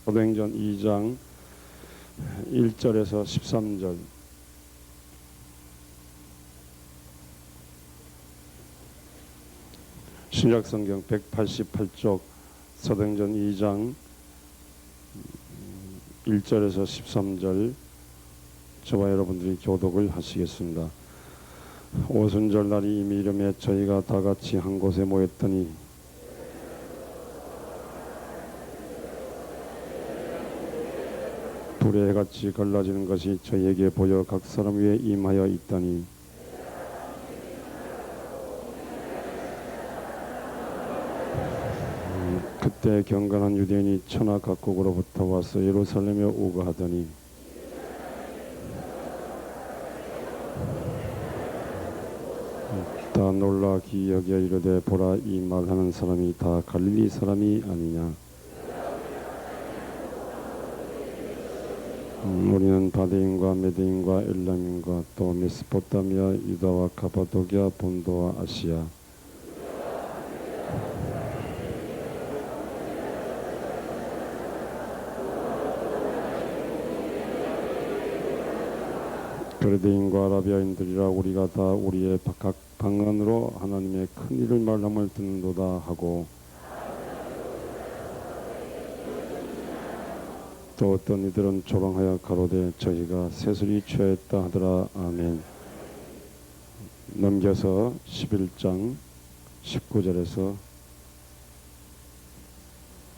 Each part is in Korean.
사도행전 2장 1절에서 13절. 신약성경 188쪽 사도행전 2장 1절에서 13절 저와 여러분들이 교독을 하시겠습니다. 오순절날이 이미 이름에 저희가 다 같이 한 곳에 모였더니 불의 해같이 갈라지는 것이 저희에게 보여 각 사람 위에 임하여 있더니 그때 경건한 유대인이 천하 각국으로부터 와서 예루살렘에 오고 하더니 다 놀라 기여겨 이르되 보라, 이 말하는 사람이 다 갈릴리 사람이 아니냐. 우리는 바데인과 메데인과 엘람인과 또 메소포타미아, 유다와 가파도기아, 본도와 아시아 그레데인과 아라비아인들이라 우리가 다 우리의 각 방언으로 하나님의 큰 일을 말함을 듣는도다 하고 또 어떤 이들은 조롱하여 가로되 저희가 새술이 취하였다 하더라. 아멘. 넘겨서 11장 19절에서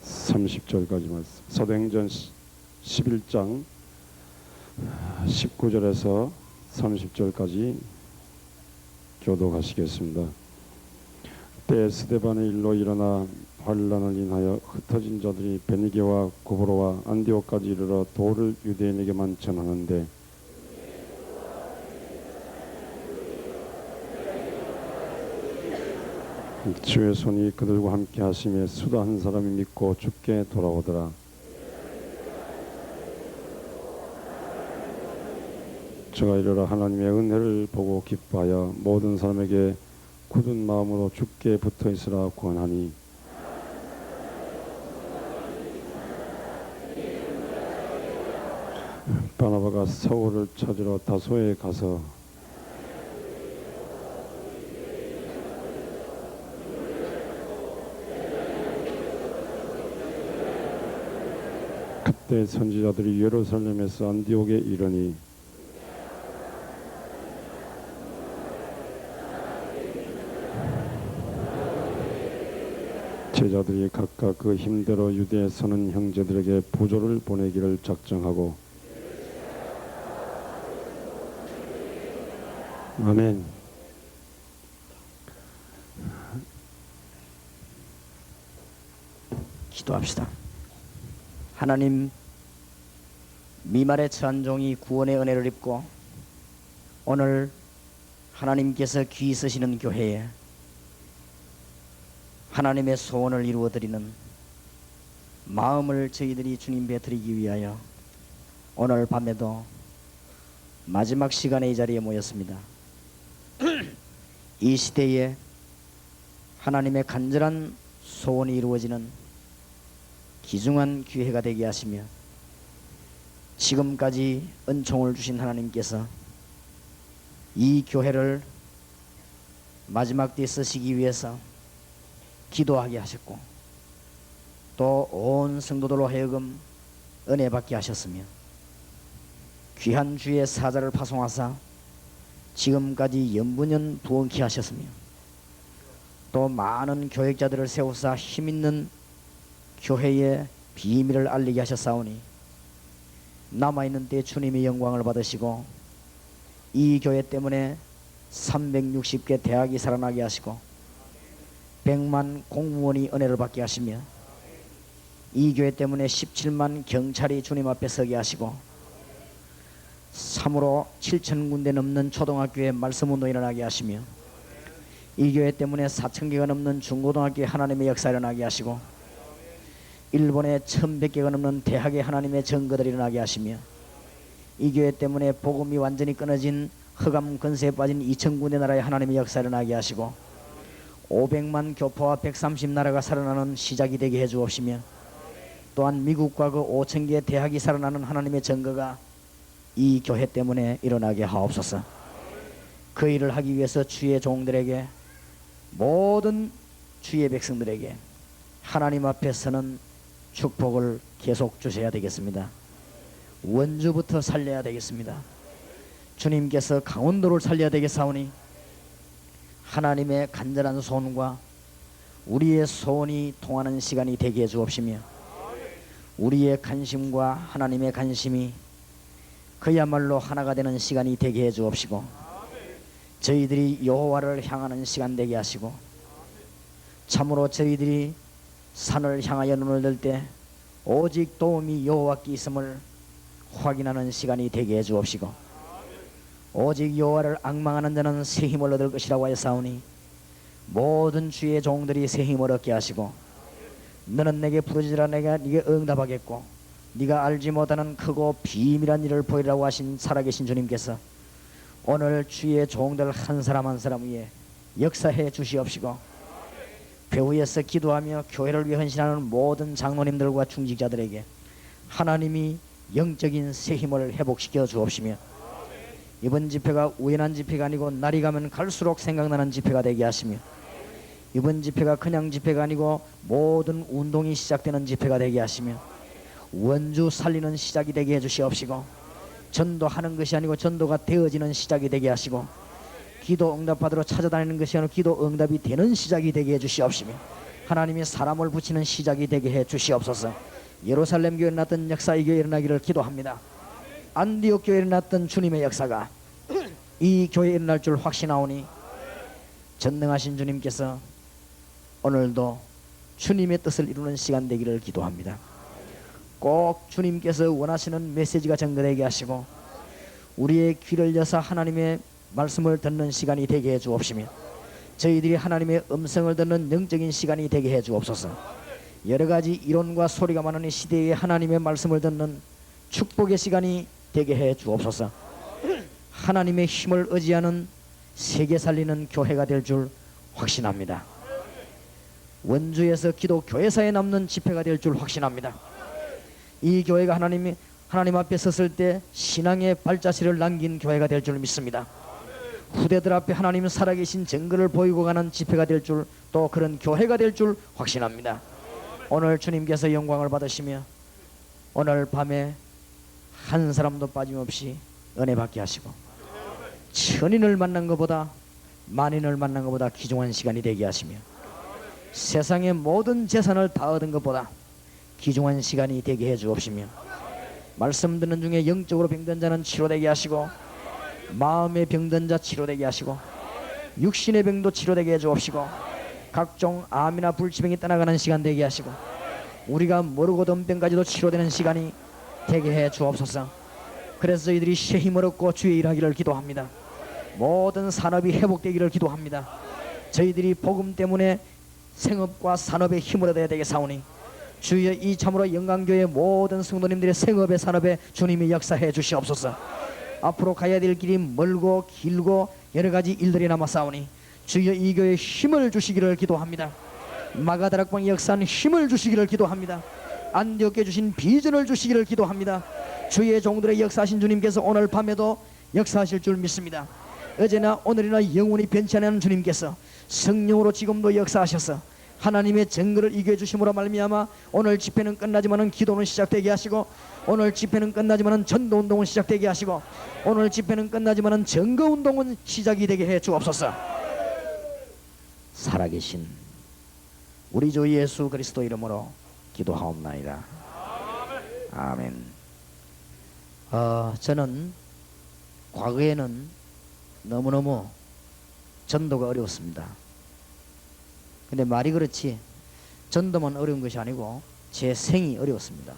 30절까지 말씀. 사도행전 11장 19절에서 30절까지 교독하시겠습니다. 때 스데반의 일로 일어나 환란을 인하여 흩어진 자들이 베니게와 고보로와 안디옥까지 이르러 도를 유대인에게만 전하는데 주의 손이 그들과 함께 하심에 수다 한 사람이 믿고 죽게 돌아오더라. 저가 이르러 하나님의 은혜를 보고 기뻐하여 모든 사람에게 굳은 마음으로 주께 붙어 있으라 권하니 바나바가 사울을 찾으러 다소에 가서 그때 선지자들이 예루살렘에서 안디옥에 이르니 제자들이 각각 그 힘대로 유대에 서는 형제들에게 부조를 보내기를 작정하고 아멘. 기도합시다. 하나님, 미말에 처한 종이 구원의 은혜를 입고 오늘 하나님께서 귀 쓰시는 교회에 하나님의 소원을 이루어드리는 마음을 저희들이 주님께 드리기 위하여 오늘 밤에도 마지막 시간에 이 자리에 모였습니다. 이 시대에 하나님의 간절한 소원이 이루어지는 귀중한 기회가 되게 하시며 지금까지 은총을 주신 하나님께서 이 교회를 마지막 때에 쓰시기 위해서 기도하게 하셨고 또 온 성도들로 하여금 은혜 받게 하셨으며 귀한 주의 사자를 파송하사 지금까지 연분연 부원케 하셨으며 또 많은 교역자들을 세우사 힘있는 교회의 비밀을 알리게 하셨사오니 남아있는 때 주님의 영광을 받으시고 이 교회 때문에 360개 대학이 살아나게 하시고 100만 공무원이 은혜를 받게 하시며 이 교회 때문에 17만 경찰이 주님 앞에 서게 하시고 3으로 7,000군데 넘는 초등학교에 말씀운동이 일어나게 하시며 이 교회 때문에 4,000개가 넘는 중고등학교에 하나님의 역사 일어나게 하시고 일본에 1,100개가 넘는 대학에 하나님의 증거들이 일어나게 하시며 이 교회 때문에 복음이 완전히 끊어진 흑암 근세에 빠진 2,000군데 나라에 하나님의 역사 일어나게 하시고 500만 교포와 130나라가 살아나는 시작이 되게 해주옵시며 또한 미국과 그 5천 개의 대학이 살아나는 하나님의 증거가 이 교회 때문에 일어나게 하옵소서. 그 일을 하기 위해서 주의 종들에게, 모든 주의 백성들에게 하나님 앞에서는 축복을 계속 주셔야 되겠습니다. 원주부터 살려야 되겠습니다. 주님께서 강원도를 살려야 되겠사오니 하나님의 간절한 소원과 우리의 소원이 통하는 시간이 되게 해 주옵시며, 우리의 관심과 하나님의 관심이 그야말로 하나가 되는 시간이 되게 해 주옵시고, 저희들이 여호와를 향하는 시간 되게 하시고, 참으로 저희들이 산을 향하여 눈을 들 때 오직 도움이 여호와께 있음을 확인하는 시간이 되게 해 주옵시고, 오직 여호와를 앙망하는 자는 새 힘을 얻을 것이라고 하였사오니 모든 주의 종들이 새 힘을 얻게 하시고, 너는 내게 부르짖으라 내가 네게 응답하겠고 네가 알지 못하는 크고 비밀한 일을 보이라고 하신 살아계신 주님께서 오늘 주의 종들 한 사람 한 사람 위에 역사해 주시옵시고, 배후에서 기도하며 교회를 위해 헌신하는 모든 장로님들과 중직자들에게 하나님이 영적인 새 힘을 회복시켜 주옵시며, 이번 집회가 우연한 집회가 아니고 날이 가면 갈수록 생각나는 집회가 되게 하시며, 이번 집회가 그냥 집회가 아니고 모든 운동이 시작되는 집회가 되게 하시며, 원주 살리는 시작이 되게 해주시옵시고, 전도하는 것이 아니고 전도가 되어지는 시작이 되게 하시고, 기도 응답받으러 찾아다니는 것이 아니고 기도 응답이 되는 시작이 되게 해주시옵시며, 하나님이 사람을 붙이는 시작이 되게 해주시옵소서. 예루살렘 교회에 일어났던 역사 이 교회에 일어나기를 기도합니다. 안디옥 교회에 일어났던 주님의 역사가 이 교회에 일어날 줄 확신하오니 전능하신 주님께서 오늘도 주님의 뜻을 이루는 시간 되기를 기도합니다. 꼭 주님께서 원하시는 메시지가 전달되게 하시고 우리의 귀를 여사 하나님의 말씀을 듣는 시간이 되게 해 주옵시며, 저희들이 하나님의 음성을 듣는 영적인 시간이 되게 해 주옵소서. 여러가지 이론과 소리가 많은 이 시대에 하나님의 말씀을 듣는 축복의 시간이 되게 해 주옵소서. 하나님의 힘을 의지하는 세계 살리는 교회가 될 줄 확신합니다. 원주에서 기도 교회사에 남는 집회가 될 줄 확신합니다. 이 교회가 하나님 앞에 섰을 때 신앙의 발자취를 남긴 교회가 될 줄 믿습니다. 후대들 앞에 하나님 살아계신 증거를 보이고 가는 집회가 될 줄, 또 그런 교회가 될 줄 확신합니다. 오늘 주님께서 영광을 받으시며 오늘 밤에 한 사람도 빠짐없이 은혜 받게 하시고, 천인을 만난 것보다 만인을 만난 것보다 귀중한 시간이 되게 하시며, 세상의 모든 재산을 다 얻은 것보다 귀중한 시간이 되게 해 주옵시며, 말씀 듣는 중에 영적으로 병든 자는 치료되게 하시고, 마음의 병든 자 치료되게 하시고, 육신의 병도 치료되게 해 주옵시고, 각종 암이나 불치병이 떠나가는 시간 되게 하시고, 우리가 모르고던 병까지도 치료되는 시간이 되게 해 주옵소서. 그래서 저희들이 새 힘을 얻고 주의 일하기를 기도합니다. 모든 산업이 회복되기를 기도합니다. 저희들이 복음 때문에 생업과 산업에 힘을 얻어야 되겠사오니 주여 이 참으로 영광교회 모든 성도님들의 생업의 산업에 주님이 역사해 주시옵소서. 앞으로 가야 될 길이 멀고 길고 여러 가지 일들이 남았사오니 주여 이 교회에 힘을 주시기를 기도합니다. 마가다락방 역사한 힘을 주시기를 기도합니다. 안디옥에 주신 비전을 주시기를 기도합니다. 주의 종들의 역사하신 주님께서 오늘 밤에도 역사하실 줄 믿습니다. 어제나 오늘이나 영원히 변치 않는 주님께서 성령으로 지금도 역사하셔서 하나님의 증거를 이겨 주심으로 말미암아 오늘 집회는 끝나지만은 기도는 시작되게 하시고, 오늘 집회는 끝나지만은 전도운동은 시작되게 하시고, 오늘 집회는 끝나지만은 증거운동은 시작이 되게 해 주옵소서. 살아계신 우리 주 예수 그리스도 이름으로 기도하옵나이다. 아멘. 저는 과거에는 너무너무 전도가 어려웠습니다. 근데 말이 그렇지 전도만 어려운 것이 아니고 제 생이 어려웠습니다.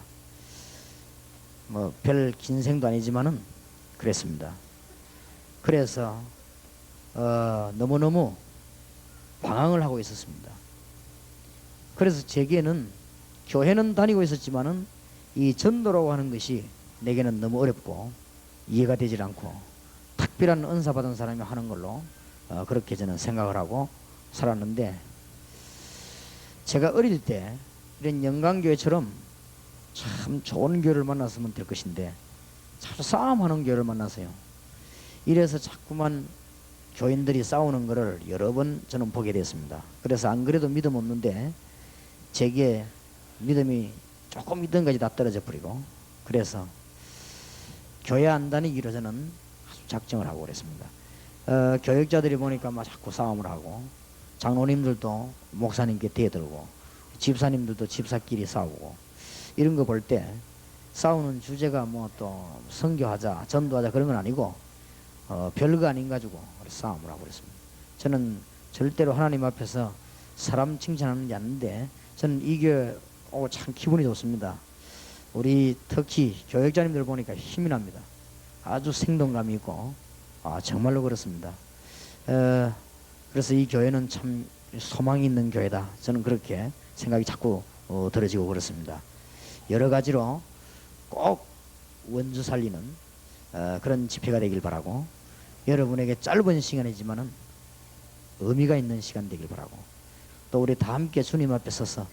뭐 별 긴 생도 아니지만은 그랬습니다. 그래서 너무너무 방황을 하고 있었습니다. 그래서 제게는 교회는 다니고 있었지만은 이 전도라고 하는 것이 내게는 너무 어렵고 이해가 되질 않고, 특별한 은사 받은 사람이 하는 걸로 그렇게 저는 생각을 하고 살았는데, 제가 어릴 때 이런 영광교회처럼 참 좋은 교회를 만났으면 될 것인데 자꾸 싸움하는 교회를 만나서요. 이래서 자꾸만 교인들이 싸우는 것을 여러 번 저는 보게 됐습니다. 그래서 안 그래도 믿음 없는데 제게 믿음이 조금 있던까지 다 떨어져 버리고, 그래서 교회 안 다니기로 저는 아주 작정을 하고 그랬습니다. 교육자들이 보니까 막 자꾸 싸움을 하고, 장로님들도 목사님께 대들고, 집사님들도 집사끼리 싸우고, 이런 거 볼 때 싸우는 주제가 뭐 또 선교하자 전도하자 그런 건 아니고 별거 아닌 가지고 싸움을 하고 그랬습니다. 저는 절대로 하나님 앞에서 사람 칭찬하는 게 아닌데 저는 이 교회 오고 참 기분이 좋습니다. 우리 특히 교육자님들 보니까 힘이 납니다. 아주 생동감이 있고 정말로 그렇습니다. 그래서 이 교회는 참 소망이 있는 교회다. 저는 그렇게 생각이 자꾸 들어지고 그렇습니다. 여러 가지로 꼭 원주 살리는 그런 집회가 되길 바라고, 여러분에게 짧은 시간이지만은 의미가 있는 시간 되길 바라고, 또 우리 다 함께 주님 앞에 서서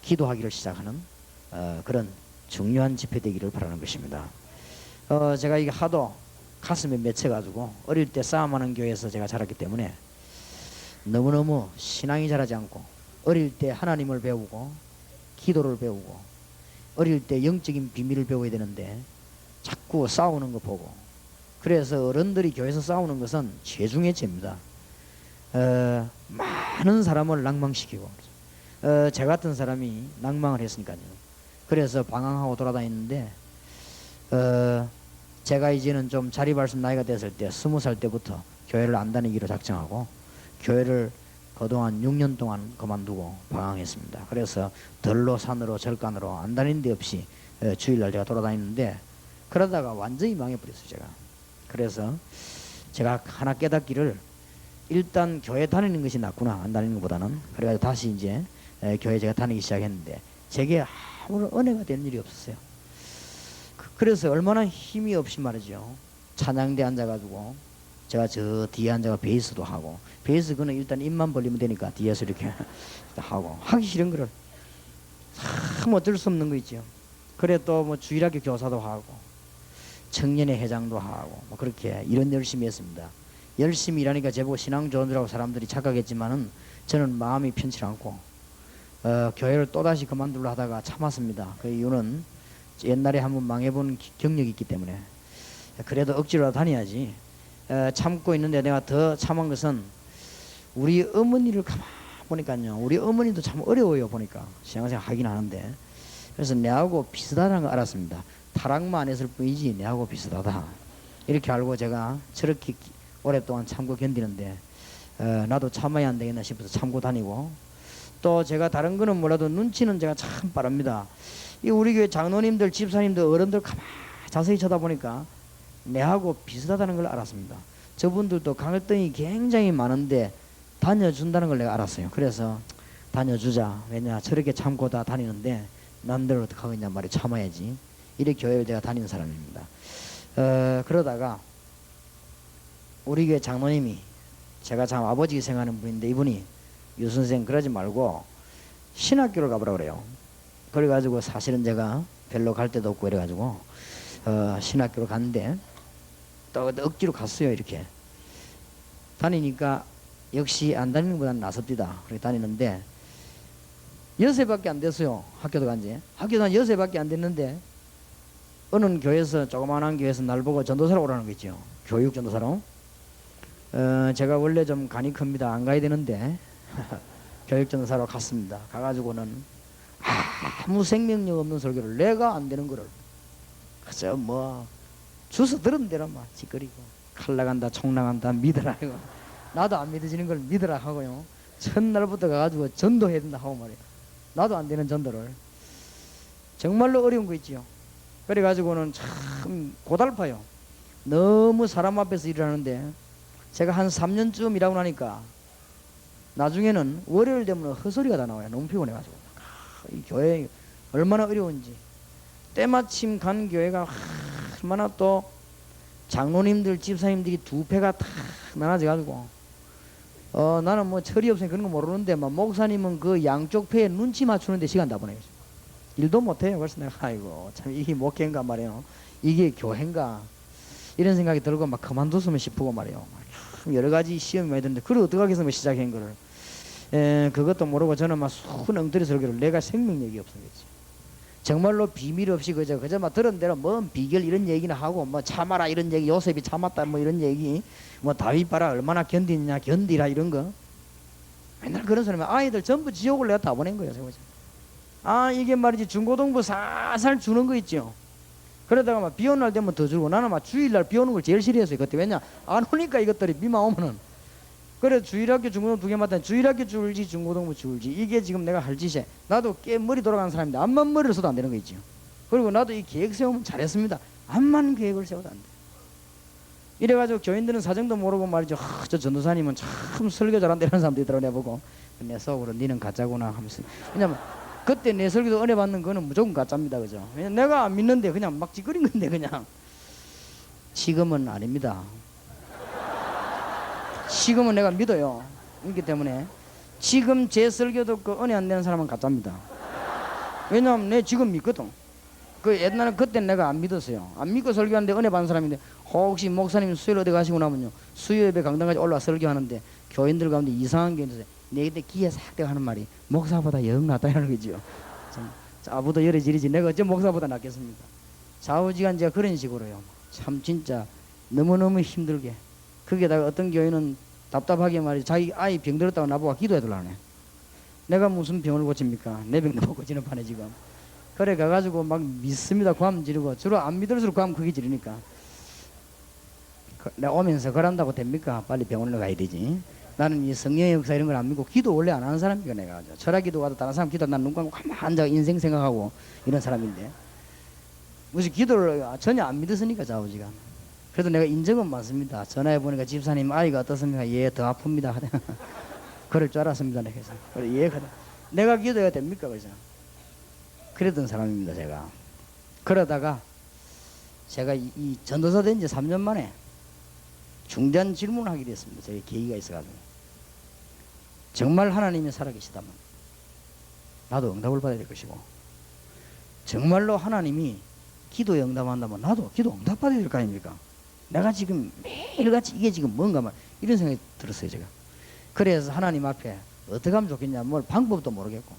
기도하기를 시작하는 그런 중요한 집회 되기를 바라는 것입니다. 제가 이게 하도 가슴에 맺혀가지고 어릴 때 싸움하는 교회에서 제가 자랐기 때문에 너무너무 신앙이 자라지 않고, 어릴 때 하나님을 배우고 기도를 배우고 어릴 때 영적인 비밀을 배워야 되는데 자꾸 싸우는 거 보고, 그래서 어른들이 교회에서 싸우는 것은 죄 중에 죄입니다. 많은 사람을 낭망시키고, 제 같은 사람이 낭망을 했으니까요. 그래서 방황하고 돌아다니는데 제가 이제는 좀 자리발씀 나이가 됐을 때 20살 때부터 교회를 안 다니기로 작정하고 교회를 그동안 6년 동안 그만두고 방황했습니다. 그래서 들로 산으로 절간으로 안 다니는 데 없이 주일날 제가 돌아다니는데, 그러다가 완전히 망해버렸어요 제가. 그래서 제가 하나 깨닫기를, 일단 교회 다니는 것이 낫구나 안 다니는 것보다는. 그래가지고 다시 이제 교회 제가 다니기 시작했는데 제게 아무런 은혜가 되는 일이 없었어요. 그래서 얼마나 힘이 없이 말이죠, 찬양대 앉아가지고 제가 저 뒤에 앉아가 베이스도 하고, 베이스 그는 일단 입만 벌리면 되니까 뒤에서 이렇게 하고, 하기 싫은 거를 참 어쩔 수 없는 거 있죠. 그래 또 뭐 주일학교 교사도 하고 청년회 회장도 하고 뭐 그렇게 이런 열심히 했습니다. 열심히 일하니까 제보고 신앙 좋은 줄하고 사람들이 착각했지만은 저는 마음이 편치 않고 교회를 또다시 그만두려 하다가 참았습니다. 그 이유는 옛날에 한번 망해본 경력이 있기 때문에. 그래도 억지로 다녀야지. 참고 있는데 내가 더 참은 것은 우리 어머니를 가만 보니까요, 우리 어머니도 참 어려워요. 보니까 신앙생활 하긴 하는데, 그래서 내하고 비슷하다는 걸 알았습니다. 타락만 안 했을 뿐이지 내하고 비슷하다, 이렇게 알고 제가 저렇게 오랫동안 참고 견디는데 나도 참아야 안 되겠나 싶어서 참고 다니고, 또 제가 다른 거는 몰라도 눈치는 제가 참 빠릅니다. 이 우리 교회 장로님들 집사님들 어른들 가만 자세히 쳐다보니까 내하고 비슷하다는 걸 알았습니다. 저분들도 갈등이 굉장히 많은데 다녀준다는 걸 내가 알았어요. 그래서 다녀주자. 왜냐 저렇게 참고 다 다니는데 남들 어떻게 하겠냐 말이야, 참아야지. 이렇게 교회를 제가 다니는 사람입니다. 그러다가 우리 교회 장로님이, 제가 참 아버지 생각하는 분인데 이분이 유 선생 그러지 말고 신학교를 가보라 그래요. 그래가지고 사실은 제가 별로 갈 데도 없고 이래가지고 신학교를 갔는데 또 억지로 갔어요. 이렇게 다니니까 역시 안 다니는 것보다는 나섭디다. 그렇게 다니는데 6회밖에 안 됐어요. 학교도 간지. 학교도 한 6회밖에 안 됐는데 어느 교회에서, 조그마한 교회에서 날 보고 전도사로 오라는 거 있죠. 교육 전도사로. 제가 원래 좀 간이 큽니다. 안 가야 되는데 교육 전도사로 갔습니다. 가가지고는 아무 생명력 없는 설교를, 내가 안 되는 거를 그저 뭐 주워 들은 대로 막 짓거리고, 칼 나간다 총 나간다 믿으라 이거, 나도 안 믿어지는 걸 믿으라 하고요. 첫날부터 가가지고 전도해야 된다 하고 말이야. 나도 안 되는 전도를. 정말로 어려운 거 있지요. 그래가지고는 참 고달파요. 너무 사람 앞에서 일을 하는데 제가 한 3년쯤 일하고 나니까 나중에는 월요일 되면 헛소리가 다 나와요. 너무 피곤해가지고. 이 교회 얼마나 어려운지. 때마침 간 교회가 얼마나 또 장로님들 집사님들이 두 패가 다 나눠져가지고 나는 뭐 철이 없으니 그런 거 모르는데 막 목사님은 그 양쪽 패에 눈치 맞추는데 시간 다 보내요. 일도 못해요. 그래서 내가 아이고 참 이게 목회인가 말이에요. 이게 교회인가 이런 생각이 들고 막 그만뒀으면 싶고 말이에요. 참 여러 가지 시험이 많이 드는데 그걸 어떻게 하겠으면 시작한 거를 그것도 모르고 저는 막 수큰 엉터리 설교를 내가 생명력이 없었겠지. 정말로 비밀 없이 그저 막 들은 대로 뭔 비결 이런 얘기나 하고 뭐 참아라 이런 얘기 요셉이 참았다 뭐 이런 얘기 뭐 다윗 봐라 얼마나 견디냐 견디라 이런 거 맨날 그런 소리면 아이들 전부 지옥을 내가 다 보낸 거예요. 아 이게 말이지 중고등부 살살 주는 거 있죠. 그러다가 막 비 오는 날 되면 더 주고 나는 막 주일날 비 오는 걸 제일 싫어했어요. 그때 왜냐 안 오니까 이것들이 비만 오면은 그래 주일학교 중고등부 두 개 맞다 주일학교 줄지 중고등부 줄지 이게 지금 내가 할 짓에 나도 꽤 머리 돌아가는 사람인데 암만 머리를 써도 안 되는 거 있죠. 그리고 나도 이 계획 세우면 잘했습니다. 암만 계획을 세워도 안 돼. 이래가지고 교인들은 사정도 모르고 말이죠. 저 전도사님은 참 설교 잘한다는 사람도 있더라고 내보고 내 속으로 니는 가짜구나 하면서 왜냐면 그때 내 설교도 은혜 받는 거는 무조건 가짜입니다. 그죠? 왜냐면 내가 안 믿는데 그냥 막 찌그린 건데 그냥 지금은 아닙니다. 지금은 내가 믿어요. 그렇기 때문에 지금 제 설교 듣고 은혜 안 되는 사람은 가짜입니다. 왜냐하면 내 지금 믿거든. 그 옛날에 그때 내가 안 믿었어요. 안 믿고 설교하는데 은혜 받는 사람인데 혹시 목사님 수요일 어디 가시고 나면요 수요 예배 강당까지 올라 설교하는데 교인들 가운데 이상한 게 있어요. 내 그때 기에 싹 대고 하는 말이 목사보다 영 낫다는 거지요. 자부도 열애질이지 내가 어째 목사보다 낫겠습니까? 좌우지간 제가 그런 식으로요. 참 진짜 너무너무 힘들게 거기에다가 어떤 교인은 답답하게 말이지 자기 아이 병들었다고 나보고 기도해달라네. 내가 무슨 병을 고칩니까? 내 병도 못 고치는 판에 지금. 그래 가가지고 막 믿습니다. ความ 지르고 주로 안 믿을수록 ความ 크게 지르니까 내가 오면서 그런다고 됩니까? 빨리 병원에 가야 되지. 나는 이 성령의 역사 이런 걸 안 믿고 기도 원래 안 하는 사람이니까 내가 철학 기도 가도 다른 사람 기도 난 눈 감고 가만 앉아 인생 생각하고 이런 사람인데 무슨 기도를 전혀 안 믿었으니까 좌우지간. 그래도 내가 인정은 많습니다. 전화해 보니까 집사님 아이가 어떻습니까? 예, 더 아픕니다. 그럴 줄 알았습니다. 그래서 그래, 예, 내가 기도해야 됩니까? 그래서 그랬던 사람입니다. 제가 그러다가 제가 이 전도사 된 지 3년 만에 중대한 질문을 하게 됐습니다. 제가 계기가 있어가지고 정말 하나님이 살아계시다면 나도 응답을 받아야 될 것이고 정말로 하나님이 기도에 응답한다면 나도 기도 응답 받아야 될 거 아닙니까? 내가 지금 매일같이 이게 지금 뭔가 말 이런 생각이 들었어요. 제가 그래서 하나님 앞에 어떻게 하면 좋겠냐 뭘 방법도 모르겠고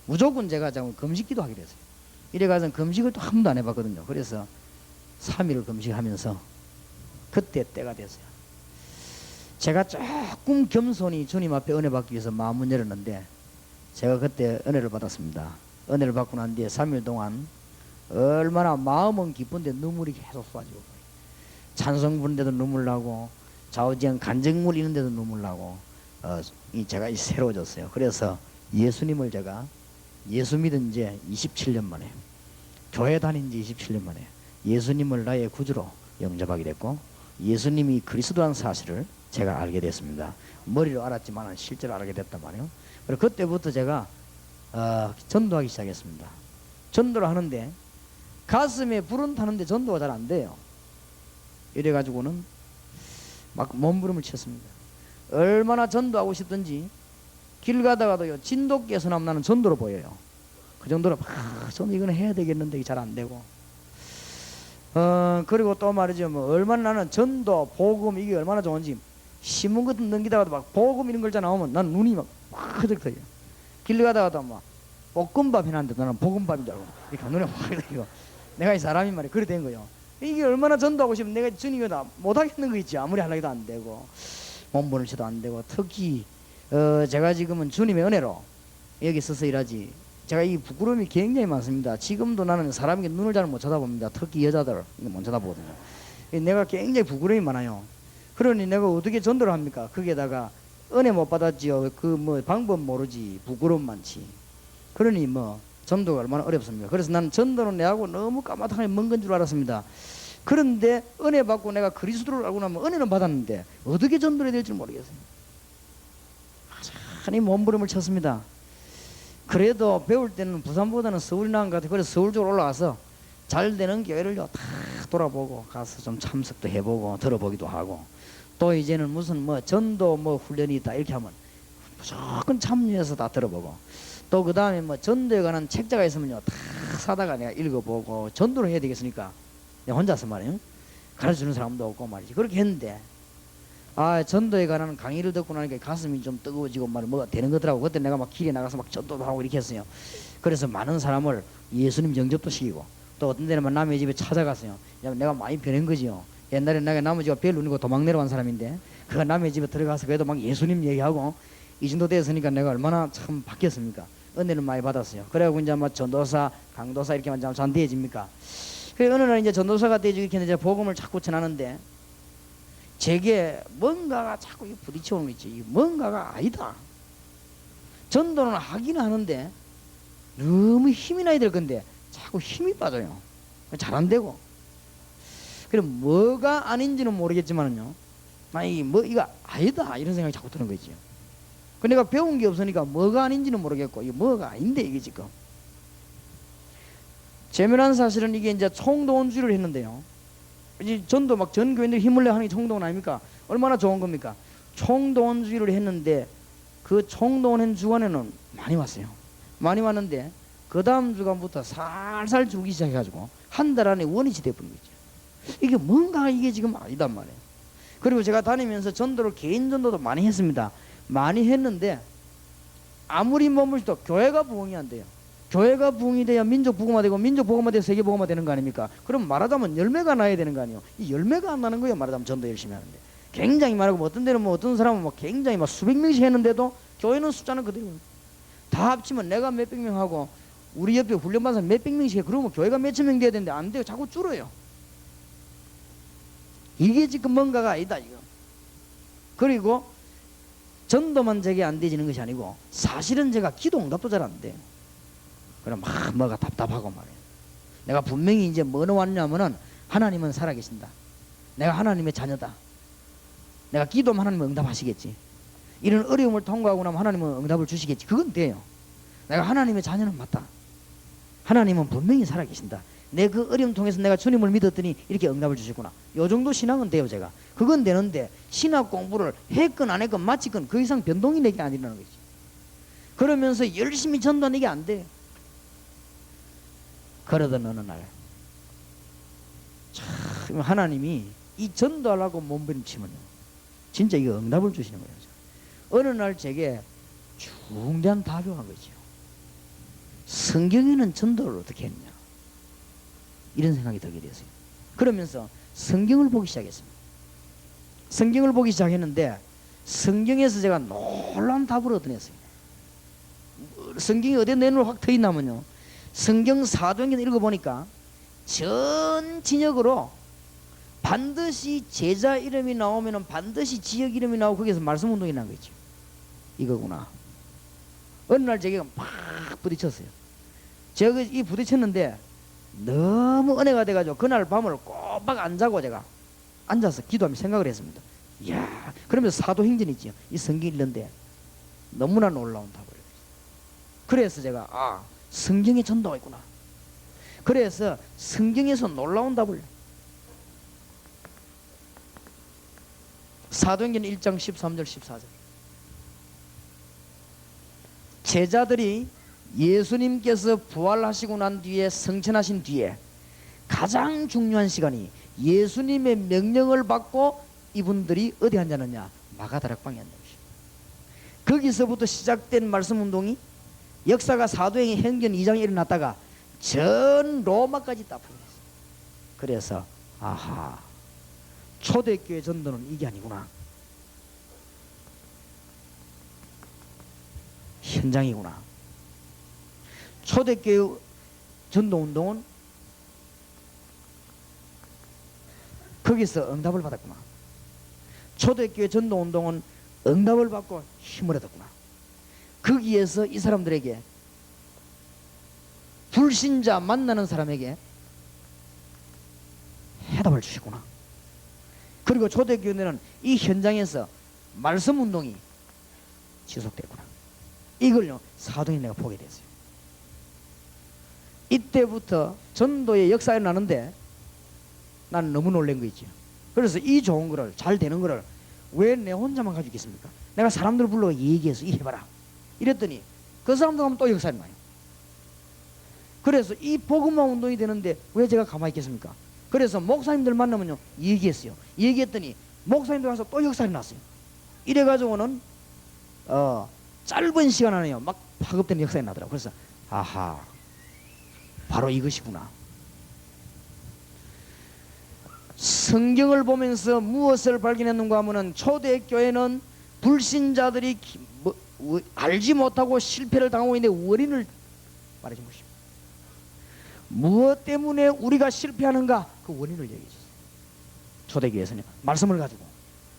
무조건 제가 금식 기도하기로 했어요. 이래가서 금식을 또 한 번도 안 해봤거든요. 그래서 3일 금식하면서 그때 때가 됐어요. 제가 조금 겸손히 주님 앞에 은혜 받기 위해서 마음을 열었는데 제가 그때 은혜를 받았습니다. 은혜를 받고 난 뒤에 3일 동안 얼마나 마음은 기쁜데 눈물이 계속 쏟아지고 찬송 부르는데도 눈물 나고 좌우지간 간증물 있는데도 눈물 나고 제가 새로워졌어요. 그래서 예수님을 제가 예수 믿은 지 27년 만에 교회 다닌 지 27년 만에 예수님을 나의 구주로 영접하게 됐고 예수님이 그리스도라는 사실을 제가 알게 됐습니다. 머리로 알았지만 실제로 알게 됐단 말이에요. 그리고 그때부터 제가 전도하기 시작했습니다. 전도를 하는데 가슴에 불은 타는데 전도가 잘 안 돼요. 이래가지고는 막 몸부림을 쳤습니다. 얼마나 전도하고 싶든지 길 가다가도요 진돗개에서 나는 전도로 보여요. 그 정도로 막 저는 이거는 해야 되겠는데 잘 안 되고 그리고 또 말이죠 뭐 얼마나 나는 전도 복음 이게 얼마나 좋은지 신문 같은 넘기다가도 막 복음 이런 글자 나오면 난 눈이 막 흐득해요. 길 가다가도 막 볶음밥 해놨는데 나는 볶음밥인 줄 알고 이렇게 눈에 확 흐득해요. 내가 이 사람이 말이야 그래 된 거예요. 이게 얼마나 전도하고 싶으면 내가 주님이 다 못하겠는 거 있지. 아무리 하려고 해도 안 되고 몸부림 쳐도 안 되고 특히 제가 지금은 주님의 은혜로 여기 서서 일하지 제가 이 부끄러움이 굉장히 많습니다. 지금도 나는 사람에게 눈을 잘 못 쳐다봅니다. 특히 여자들 못 쳐다보거든요. 내가 굉장히 부끄러움이 많아요. 그러니 내가 어떻게 전도를 합니까? 거기에다가 은혜 못 받았지요. 그 뭐 방법 모르지 부끄러움 많지. 그러니 뭐 전도가 얼마나 어렵습니까? 그래서 나는 전도는 내하고 너무 까마득하게 먼 건 줄 알았습니다. 그런데 은혜 받고 내가 그리스도를 알고 나면 은혜는 받았는데 어떻게 전도를 해야 될지 모르겠어요. 하나님 몸부림을 쳤습니다. 그래도 배울 때는 부산보다는 서울이 나은 것 같아요. 그래서 서울 쪽으로 올라가서 잘 되는 교회를요 다 돌아보고 가서 좀 참석도 해보고 들어보기도 하고 또 이제는 무슨 뭐 전도 뭐 훈련이 있다 이렇게 하면 무조건 참여해서 다 들어보고 또 그 다음에 뭐 전도에 관한 책자가 있으면요 다 사다가 내가 읽어보고 전도를 해야 되겠으니까 내가 혼자서 말이에요 가르쳐주는 사람도 없고 말이지 그렇게 했는데 아 전도에 관한 강의를 듣고 나니까 가슴이 좀 뜨거워지고 말이 뭐가 되는 거더라고. 그때 내가 막 길에 나가서 막 전도도 하고 이렇게 했어요. 그래서 많은 사람을 예수님 영접도 시키고 또 어떤 데는 남의 집에 찾아갔어요. 내가 많이 변한 거지요. 옛날에 내가 남의 집에 벨 누르고 도망 내려간 사람인데 그 남의 집에 들어가서 그래도 막 예수님 얘기하고 이 정도 됐으니까 내가 얼마나 참 바뀌었습니까? 은혜를 많이 받았어요. 그래갖고 이제 막 전도사, 강도사 이렇게만 잘 되어집니까? 그래 어느 날 이제 전도사가 되어지기 전에 복음을 자꾸 전하는데 제게 뭔가가 자꾸 부딪혀오는 거 있지. 뭔가가 아니다. 전도는 하긴 하는데 너무 힘이 나야 될 건데 자꾸 힘이 빠져요. 잘 안 되고. 그럼 뭐가 아닌지는 모르겠지만은요. 나 이거 아니다 이런 생각이 자꾸 드는 거지요. 그 내가 배운 게 없으니까 뭐가 아닌지는 모르겠고 이게 뭐가 아닌데 이게 지금. 재미난 사실은 이게 이제 총동원주의를 했는데요. 이제 전도 막 전 교인들 힘을 내 하는 게 총동원 아닙니까? 얼마나 좋은 겁니까? 총동원주의를 했는데 그 총동원한 주간에는 많이 왔어요. 많이 왔는데 그 다음 주간부터 살살 줄기 시작해가지고 한 달 안에 원위치 돼버린 거죠. 이게 뭔가 이게 지금 아니단 말이에요. 그리고 제가 다니면서 전도를 개인 전도도 많이 했습니다. 많이 했는데 아무리 머물러도 교회가 부흥이 안 돼요. 교회가 부흥이 돼야 민족 부흥화 되고 민족 부흥화 돼야 세계 부흥화 되는 거 아닙니까? 그럼 말하자면 열매가 나야 되는 거 아니에요. 이 열매가 안 나는 거예요. 말하자면 전도 열심히 하는데 굉장히 많고 어떤 데는 뭐 어떤 사람은 뭐 굉장히 막 수백 명씩 했는데도 교회는 숫자는 그대로 다 합치면 내가 몇백 명 하고 우리 옆에 훈련받은 사람 몇백 명씩 해. 그러면 교회가 몇천 명 돼야 되는데 안 돼요. 자꾸 줄어요. 이게 지금 뭔가가 아니다 이거. 그리고 전도만 제게 안 되지는 것이 아니고 사실은 제가 기도 응답도 잘 안 돼요. 그럼 막 뭐가 답답하고 말이에요. 내가 분명히 이제 뭐로 왔냐면은 하나님은 살아계신다. 내가 하나님의 자녀다. 내가 기도하면 하나님은 응답하시겠지. 이런 어려움을 통과하고 나면 하나님은 응답을 주시겠지. 그건 돼요. 내가 하나님의 자녀는 맞다. 하나님은 분명히 살아계신다. 내 그 어려움 통해서 내가 주님을 믿었더니 이렇게 응답을 주시구나. 요 정도 신앙은 돼요 제가. 그건 되는데 신학 공부를 했건 안 했건 마치건 그 이상 변동이 내게 아니라는 거지. 그러면서 열심히 전도하는 게 안 돼요. 그러던 어느 날 참 하나님이 이 전도하려고 몸부림치면요 진짜 이거 응답을 주시는 거예요. 어느 날 제게 중대한 답이 온 거죠. 성경에는 전도를 어떻게 했냐 이런 생각이 들게 됐어요. 그러면서 성경을 보기 시작했습니다. 성경을 보기 시작했는데 성경에서 제가 놀라운 답을 얻어냈어요. 성경이 어디에 내눈을 확 트이냐면요 성경 사도행전 읽어보니까 전 진역으로 반드시 제자 이름이 나오면 반드시 지역 이름이 나오고 거기서 말씀 운동이 난 거죠. 이거구나. 어느 날 제가 막 부딪혔어요. 제가 이 부딪혔는데 너무 은혜가 돼가지고 그날 밤을 꼬박 안 자고 제가 앉아서 기도하며 생각을 했습니다. 이야, 그러면서 사도행전 있지요. 이 성경 읽는데 너무나 놀라운 답을. 그래서 제가 성경에 전도가 있구나. 그래서 성경에서 놀라운 답을 사도행전 1장 13절 14절 제자들이 예수님께서 부활하시고 난 뒤에 성천하신 뒤에 가장 중요한 시간이 예수님의 명령을 받고 이분들이 어디 앉았느냐 마가다락방에 앉았습니다. 거기서부터 시작된 말씀 운동이 역사가 사도행전 2장에 일어났다가 전 로마까지 다 풀렸어요. 그래서 아하 초대교회 전도는 이게 아니구나. 현장이구나. 초대교회 전도운동은 거기서 응답을 받았구나. 초대교회 전도운동은 응답을 받고 힘을 얻었구나. 거기에서 이 사람들에게 불신자 만나는 사람에게 해답을 주시구나. 그리고 초대교회는 이 현장에서 말씀 운동이 지속되구나. 이걸요 사도행전 내가 보게 됐어요. 이때부터 전도의 역사에 나는데 난 너무 놀란 거 있죠. 그래서 이 좋은 거를 잘 되는 거를 왜 내 혼자만 가지고 있겠습니까? 내가 사람들 불러 얘기해서 이 해봐라 이랬더니 그 사람들 하면 또 역사에 나요. 그래서 이 복음화 운동이 되는데 왜 제가 가만히 있겠습니까? 그래서 목사님들 만나면요 얘기했어요. 얘기했더니 목사님들 와서 또 역사에 났어요. 이래가지고는 짧은 시간 안에요 막 파급되는 역사에 나더라고요. 그래서 아하, 바로 이것이구나. 성경을 보면서 무엇을 발견했는가 하면은 초대교회는 불신자들이 알지 못하고 실패를 당하고 있는데 원인을 말해준 것입니다. 무엇 때문에 우리가 실패하는가 그 원인을 얘기해 줬어요. 초대교회에서는 말씀을 가지고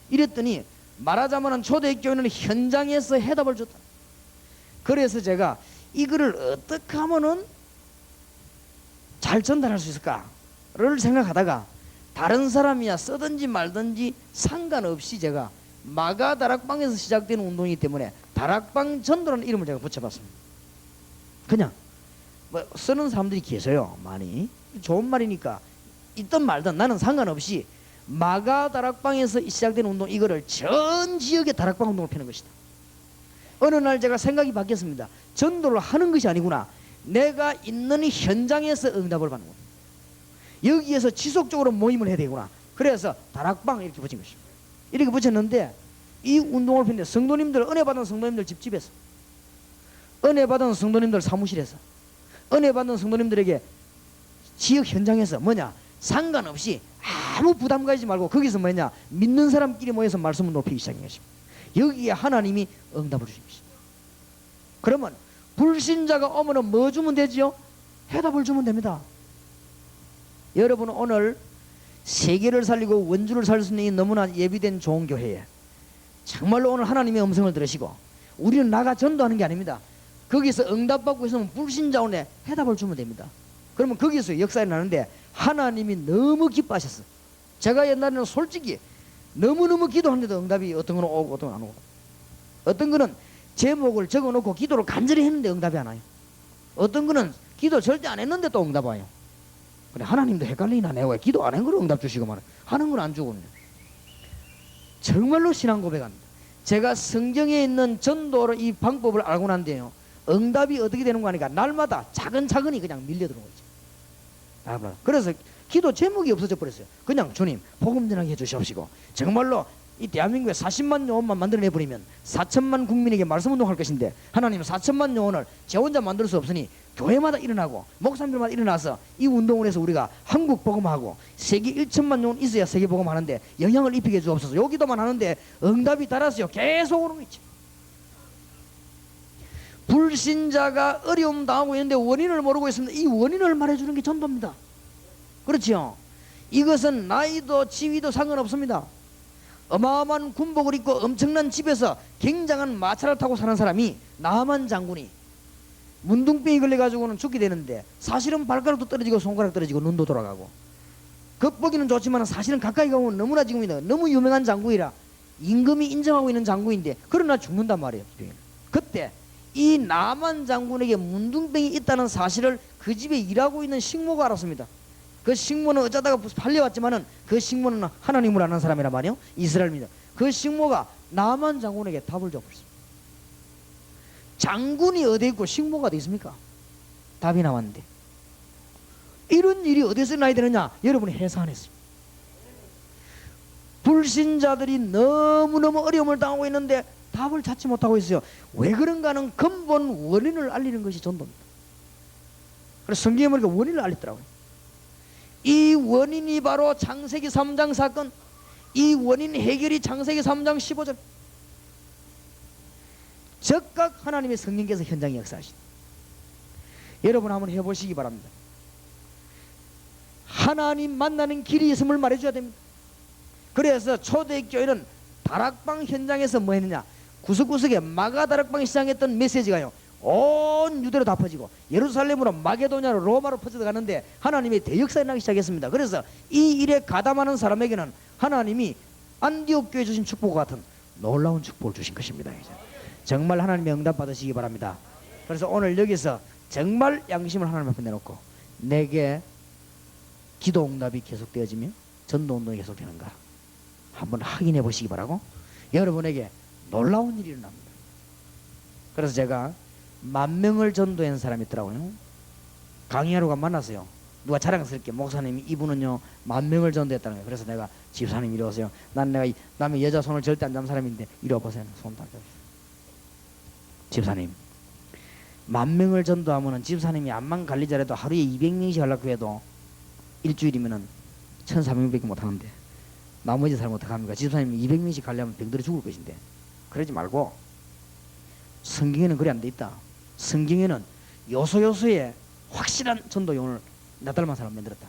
이랬더니 말하자면 초대교회는 현장에서 해답을 줬다. 그래서 제가 이거를 어떻게 하면은 잘 전달할 수 있을까를 생각하다가 다른 사람이야 쓰든지 말든지 상관없이 제가 마가 다락방에서 시작되는 운동이기 때문에 다락방 전도라는 이름을 제가 붙여봤습니다. 그냥 뭐 쓰는 사람들이 계세요. 많이 좋은 말이니까 있든 말든 나는 상관없이 마가 다락방에서 시작되는 운동 이거를 전 지역의 다락방 운동을 펴는 것이다. 어느 날 제가 생각이 바뀌었습니다. 전도를 하는 것이 아니구나. 내가 있는 현장에서 응답을 받는 거예요. 여기에서 지속적으로 모임을 해야 되구나. 그래서 다락방 이렇게 붙인 것이죠. 이렇게 붙였는데 이 운동을 폈는데 성도님들, 은혜 받은 성도님들 집집에서, 은혜 받은 성도님들 사무실에서, 은혜 받은 성도님들에게 지역 현장에서 뭐냐 상관없이 아무 부담 가지지 말고 거기서 뭐냐 믿는 사람끼리 모여서 말씀을 높이기 시작한 것입니다. 여기에 하나님이 응답을 주신 것입니다. 그러면 불신자가 오면 뭐 주면 되지요? 해답을 주면 됩니다. 여러분은 오늘 세계를 살리고 원주를 살릴 수 있는 이 너무나 예비된 좋은 교회에 정말로 오늘 하나님의 음성을 들으시고 우리는 나가 전도하는 게 아닙니다. 거기서 응답받고 있으면 불신자 오네 해답을 주면 됩니다. 그러면 거기서 역사에 나는데 하나님이 너무 기뻐하셨어요. 제가 옛날에는 솔직히 너무너무 기도하는데도 응답이 어떤 거는 오고 어떤 건 안 오고, 어떤 거는 제목을 적어놓고 기도를 간절히 했는데 응답이 안 와요. 어떤 거는 기도 절대 안 했는데 또 응답 와요. 그래 하나님도 헷갈리나 내가 왜 기도 안 한 거로 응답 주시고 말해 하는 건 안 주고. 정말로 신앙 고백합니다. 제가 성경에 있는 전도를 이 방법을 알고 난데요 응답이 어떻게 되는 거 하니까 날마다 차근차근히 그냥 밀려들어온 거죠. 그래서 기도 제목이 없어져 버렸어요. 그냥 주님 복음 전하게 해주시옵시고 정말로 이 대한민국에 40만 요원만 만들어내버리면 4천만 국민에게 말씀운동할 것인데 하나님은 4천만 요원을 제 혼자 만들 수 없으니 교회마다 일어나고 목사님들마다 일어나서 이 운동을 해서 우리가 한국 복음하고 세계 1천만 요원 있어야 세계 복음하는데 영향을 입히게 주옵소서. 여기도만 하는데 응답이 달았어요. 계속 오는 거 있죠. 불신자가 어려움 당하고 있는데 원인을 모르고 있습니다. 이 원인을 말해주는 게 전도입니다. 그렇지요. 이것은 나이도 지위도 상관없습니다. 어마어마한 군복을 입고 엄청난 집에서 굉장한 마차를 타고 사는 사람이 나만 장군이 문둥병이 걸려가지고는 죽게 되는데 사실은 발가락도 떨어지고 손가락 떨어지고 눈도 돌아가고 겉보기는 좋지만 사실은 가까이 가면 너무나 지금 너무 유명한 장군이라 임금이 인정하고 있는 장군인데 그러나 죽는단 말이에요. 그때 이 나만 장군에게 문둥병이 있다는 사실을 그 집에 일하고 있는 식모가 알았습니다. 그 식모는 어쩌다가 팔려왔지만은 그 식모는 하나님을 아는 사람이란 말이에요. 이스라엘입니다. 그 식모가 나만 장군에게 답을 줘버렸습니다. 장군이 어디 있고 식모가 어디 있습니까? 답이 나왔는데 이런 일이 어디서 나야 되느냐? 여러분이 해서 안 했습니다. 불신자들이 너무너무 어려움을 당하고 있는데 답을 찾지 못하고 있어요. 왜 그런가는 근본 원인을 알리는 것이 전도입니다. 그래서 성경에 보니까 원인을 알리더라고요. 이 원인이 바로 창세기 3장 사건, 이 원인 해결이 창세기 3장 15절 즉각 하나님의 성령께서 현장에 역사하시다. 여러분 한번 해보시기 바랍니다. 하나님 만나는 길이 있음을 말해줘야 됩니다. 그래서 초대교회는 다락방 현장에서 뭐 했느냐, 구석구석에 마가 다락방에 시작했던 메시지가요 온 유대로 다 퍼지고 예루살렘으로 마게도냐로 로마로 퍼져가는데 하나님의 대역사에 나기 시작했습니다. 그래서 이 일에 가담하는 사람에게는 하나님이 안디옥 교회 주신 축복과 같은 놀라운 축복을 주신 것입니다. 정말 하나님의 응답 받으시기 바랍니다. 그래서 오늘 여기서 정말 양심을 하나님 앞에 내놓고 내게 기도 응답이 계속되어지며 전도 운동이 계속되는가 한번 확인해 보시기 바라고 여러분에게 놀라운 일이 일어납니다. 그래서 제가 10,000명을 전도한 사람이 있더라고요. 강의하러 만났어요. 누가 자랑스럽게 목사님이 이분은요 10,000명을 전도했다는 거예요. 그래서 내가 집사님 이리 오세요. 난 내가 남의 여자 손을 절대 안 잡는 사람인데 이리 와보세요. 손 딱 잡으세요. 집사님 10,000명을 전도하면은 집사님이 암만 관리자라도 하루에 200명씩 하려고 해도 일주일이면은 1,400명밖에 못 하는데 나머지 사람 어떡합니까? 집사님이 200명씩 관리하면 병들어 죽을 것인데. 그러지 말고 성경에는 그래 안 돼 있다. 성경에는 요소요소에 확실한 전도용을 나 닮은 사람 만들었다.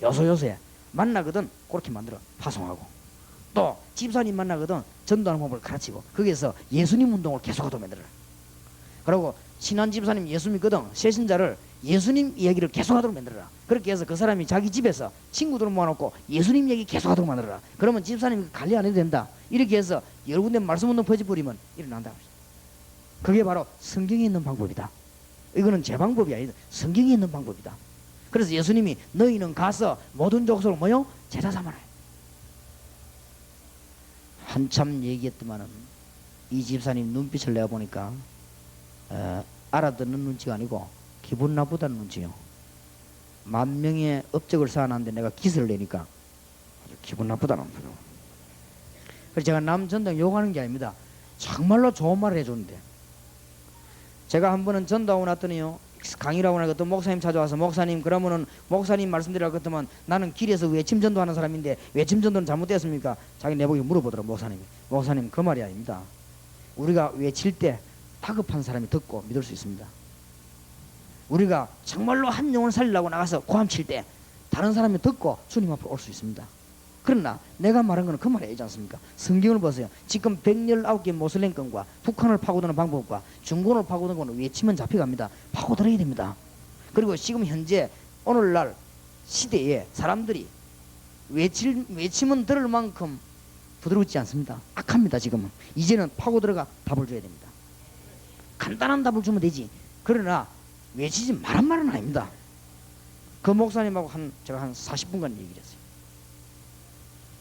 요소요소에 만나거든 그렇게 만들어 파송하고, 또 집사님 만나거든 전도하는 방법을 가르치고, 거기에서 예수님 운동을 계속하도록 만들어라. 그리고 친한 집사님 예수 믿거든 새신자를 예수님 이야기를 계속하도록 만들어라. 그렇게 해서 그 사람이 자기 집에서 친구들을 모아놓고 예수님 얘기 계속하도록 만들어라. 그러면 집사님이 관리 안 해도 된다. 이렇게 해서 여러 군데 말씀 운동 퍼져버리면 일어난다. 그게 바로 성경에 있는 방법이다. 이거는 제 방법이 아니다. 성경에 있는 방법이다. 그래서 예수님이 너희는 가서 모든 족속을 뭐요? 제자 삼아라. 한참 얘기했더만은 이 집사님 눈빛을 내어보니까 알아듣는 눈치가 아니고 기분 나쁘다는 눈치요. 10,000명의 업적을 쌓아놨는데 내가 기세를 내니까 아주 기분 나쁘다는 거예요. 그래서 제가 남 전당 욕하는 게 아닙니다. 정말로 좋은 말을 해줬는데, 제가 한 번은 전도하고 났더니요 강의라고 하니까 또 목사님 찾아와서 목사님 그러면은 목사님 말씀드리라고 했더만 나는 길에서 외침 전도하는 사람인데 외침 전도는 잘못됐습니까? 자기 내보기 물어보더라고 목사님이. 목사님 그 말이 아닙니다. 우리가 외칠 때 다급한 사람이 듣고 믿을 수 있습니다. 우리가 정말로 한 영혼을 살리려고 나가서 고함칠 때 다른 사람이 듣고 주님 앞으로 올 수 있습니다. 그러나 내가 말한 거는 그 말이 아니지 않습니까? 성경을 보세요. 지금 119개 모슬렘권과 북한을 파고드는 방법과 중공을 파고드는 건 외치면 잡혀갑니다. 파고들어야 됩니다. 그리고 지금 현재 오늘날 시대에 사람들이 외치면 들을 만큼 부드럽지 않습니다. 악합니다. 지금은. 이제는 파고들어가 답을 줘야 됩니다. 간단한 답을 주면 되지. 그러나 외치지 말한 말은 아닙니다. 그 목사님하고 제가 한 40분간 얘기를 했어요.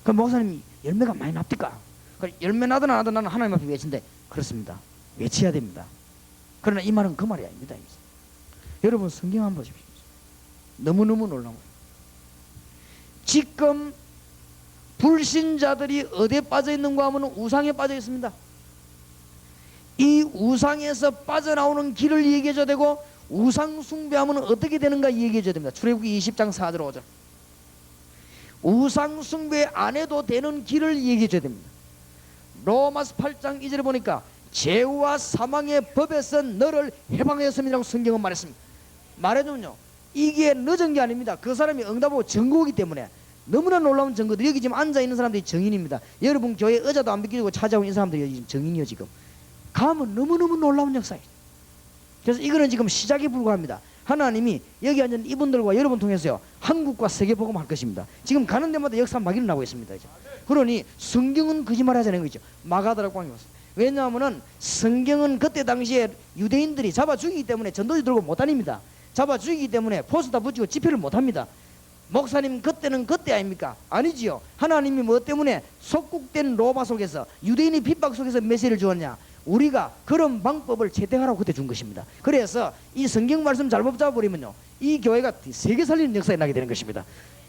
그 목사님이 열매가 많이 납니까? 열매 나든 안 나든 나는 하나님 앞에 외친데, 그렇습니다. 외쳐야 됩니다. 그러나 이 말은 그 말이 아닙니다. 여러분 성경 한번 보십시오. 너무너무 놀라운 거예요. 지금 불신자들이 어디에 빠져 있는가 하면 우상에 빠져 있습니다. 이 우상에서 빠져나오는 길을 얘기해줘야 되고, 우상 숭배하면 어떻게 되는가 얘기해줘야 됩니다. 출애굽기 20장 4절 5절. 우상 숭배 안 해도 되는 길을 얘기해줘야 됩니다. 로마서 8장 2절에 보니까 죄와 사망의 법에서 너를 해방하였음이라고 성경은 말했습니다. 말해주면요 이게 늦은 게 아닙니다. 그 사람이 응답하고 증거이기 때문에 너무나 놀라운 증거들. 여기 지금 앉아있는 사람들이 증인입니다. 여러분 교회 의자도 안 비키고 찾아온 이 사람들이 지금 증인이요. 지금 가면 너무너무 놀라운 역사예요. 그래서 이거는 지금 시작에 불과합니다. 하나님이 여기 앉은 이분들과 여러분 통해서요 한국과 세계 복음 할 것입니다. 지금 가는 데마다 역사 막 일어나고 있습니다. 이제. 그러니 성경은 거짓말하자는 거죠. 마가다라고 하는 것은. 왜냐하면은 성경은 그때 당시에 유대인들이 잡아 죽이기 때문에 전도지 들고 못 다닙니다. 잡아 죽이기 때문에 포스다 붙이고 집회를 못 합니다. 목사님 그때는 그때 아닙니까? 아니지요. 하나님이 뭐 때문에 속국된 로마 속에서 유대인의 핍박 속에서 메시지를 주었냐? 우리가 그런 방법을 채택하라고 그때 준 것입니다. 그래서 이 성경 말씀 잘못 잡아버리면요 이 교회가 세계 살리는 역사에 나게 되는 것입니다.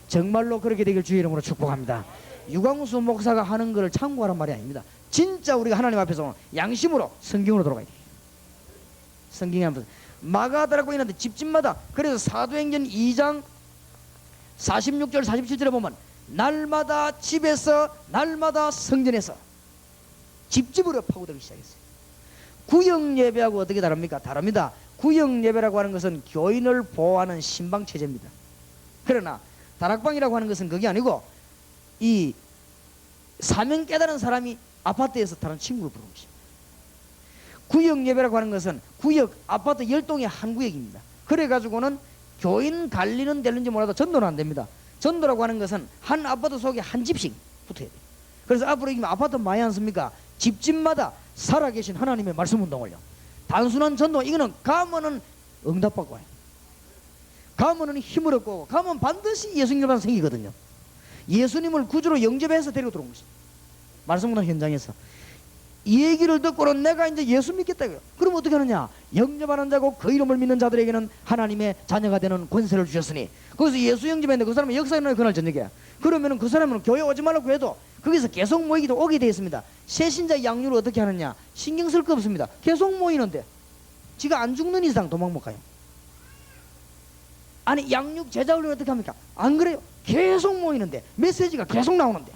정말로 그렇게 되길 주의 이름으로 축복합니다. 유광수 목사가 하는 것을 참고하란 말이 아닙니다. 진짜 우리가 하나님 앞에서 양심으로 성경으로 돌아가야 돼요. 성경에 한번 마가다라고 있는데 집집마다, 그래서 사도행전 2장 46절 47절에 보면 날마다 집에서 날마다 성전에서 집집으로 파고들기 시작했어요. 구역 예배하고 어떻게 다릅니까? 다릅니다. 구역 예배라고 하는 것은 교인을 보호하는 신방 체제입니다. 그러나 다락방이라고 하는 것은 그게 아니고 이 사명 깨달은 사람이 아파트에서 다른 친구를 부르는 것입니다. 구역 예배라고 하는 것은 구역 아파트 10동의 한 구역입니다. 그래가지고는 교인 관리는 되는지 몰라도 전도는 안 됩니다. 전도라고 하는 것은 한 아파트 속에 한 집씩 붙어야 돼요. 그래서 앞으로 이기면 아파트 많이 않습니까? 집집마다 살아계신 하나님의 말씀 운동을요. 단순한 전도, 이거는 가면은 응답받고 와요. 가면은 힘을 얻고 오고, 가면 반드시 예수님만 생기거든요. 예수님을 구주로 영접해서 데리고 들어온 것입니다. 말씀 운동 현장에서 이 얘기를 듣고는 내가 이제 예수 믿겠다. 그럼 어떻게 하느냐? 영접하는 자고 그 이름을 믿는 자들에게는 하나님의 자녀가 되는 권세를 주셨으니. 그래서 예수 영접했는데 그 사람은 역사에 일어나는 그날 저녁에, 그러면 그 사람은 교회 오지 말라고 해도 거기서 계속 모이기도 오게 되어 있습니다. 새신자 양육을 어떻게 하느냐, 신경 쓸 거 없습니다. 계속 모이는데 지가 안 죽는 이상 도망 못 가요. 아니 양육 제자 훈련 어떻게 합니까? 안 그래요? 계속 모이는데 메시지가 계속 나오는데.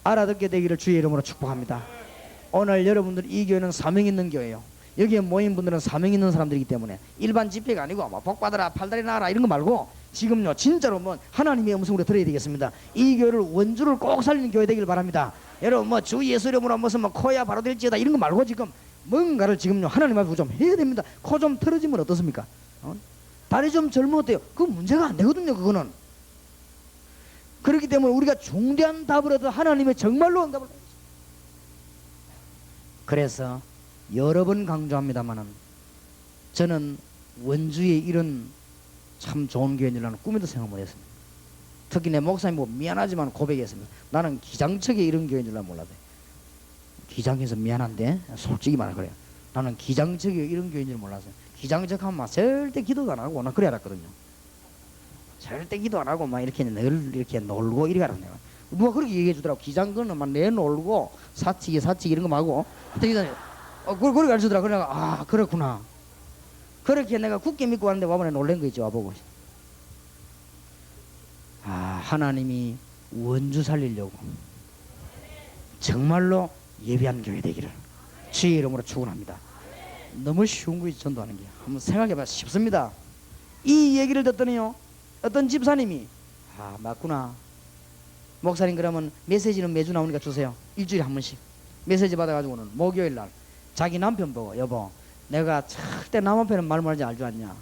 알아듣게 되기를 주의 이름으로 축복합니다. 오늘 여러분들 이 교회는 사명 있는 교회예요. 여기에 모인 분들은 사명 있는 사람들이기 때문에 일반 집회가 아니고 뭐 복 받아라 팔다리 나가라 이런 거 말고 지금요 진짜로 뭐 하나님의 음성으로 들어야 되겠습니다. 이 교회를 원주를 꼭 살리는 교회 되길 바랍니다. 여러분 뭐 주 예수 이름으로 무슨 뭐 코야 바로 될지어다 이런 거 말고 지금 뭔가를 지금요 하나님 앞에 좀 해야 됩니다. 코 좀 틀어지면 어떻습니까? 다리 좀 젊으면 어때요? 그 문제가 안 되거든요. 그거는. 그렇기 때문에 우리가 중대한 답을 얻어 하나님의 정말로 응답을. 그래서 여러 번 강조합니다마는 저는 원주에 이런 참 좋은 교회인 줄 나는 꿈에도 생각 못했습니다. 특히 내 목사님 보고 미안하지만 고백했습니다. 나는 기장측에 이런 교회인 줄 몰랐대. 기장에서 미안한데 솔직히 말해 그래요. 나는 기장측에 이런 교회인 줄 몰랐어요. 기장측 하면 막 절대 기도도 안 하고 나 그래 알았거든요. 절대 기도 안 하고 막 이렇게 늘 이렇게 놀고 이래 알았네요. 누가 그렇게 얘기해 주더라고. 기장거는 막 내놀고 사치기 이런 거 말고 그걸 가르쳐주더라. 그래 아 그렇구나. 그렇게 내가 굳게 믿고 왔는데 와보니 놀란 거 있죠. 와보고 아 하나님이 원주 살리려고 정말로 예비한 교회 되기를 주의 이름으로 축원합니다. 너무 쉬운 거지 전도하는 게. 한번 생각해봐. 쉽습니다. 이 얘기를 듣더니요 어떤 집사님이 아 맞구나. 목사님 그러면 메시지는 매주 나오니까 주세요. 일주일에 한 번씩 메시지 받아가지고는 목요일날 자기 남편 보고 여보 내가 절대 남 앞에는 말 말하지 알 줄 아냐.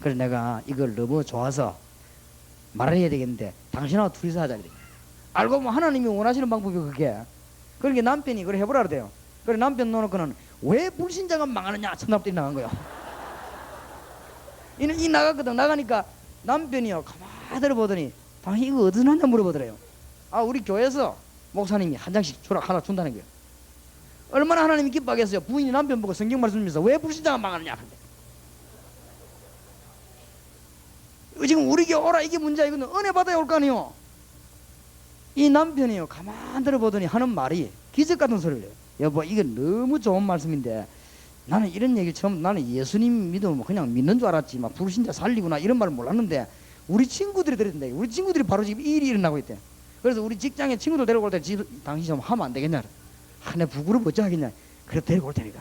그래서 내가 이걸 너무 좋아서 말을 해야 되겠는데 당신하고 둘이서 하자. 알고 보면 하나님이 원하시는 방법이 그게. 그러니까 남편이 그래 해보라 그래요. 그래 남편 놓고는 왜 불신자가 망하느냐 천납들이 나간 거예요. 이 나갔거든. 나가니까 남편이요 가만히 들어보더니 당신 이거 어디서 났냐 물어보더래요. 아 우리 교회에서 목사님이 한 장씩 하나 준다는 거예요. 얼마나 하나님이 기뻐하겠어요. 부인이 남편 보고 성경 말씀 주면서 왜 불신자가 망하느냐. 지금 우리 교회 오라 이게 문제야. 이거는 은혜 받아야 올 거 아니요. 이 남편이요 가만 들어보더니 하는 말이 기적 같은 소리를 해요. 여보 이게 너무 좋은 말씀인데 나는 이런 얘기를 처음 나는 예수님 믿으면 그냥 믿는 줄 알았지 막 불신자 살리구나 이런 말을 몰랐는데 우리 친구들이 들었는데 우리 친구들이 바로 지금 이 일이 일어나고 있대. 그래서 우리 직장에 친구들 데리고 올 때 당신 좀 하면 안 되겠냐. 내 부끄러워 어찌 하겠냐. 그래 데리고 올 테니까.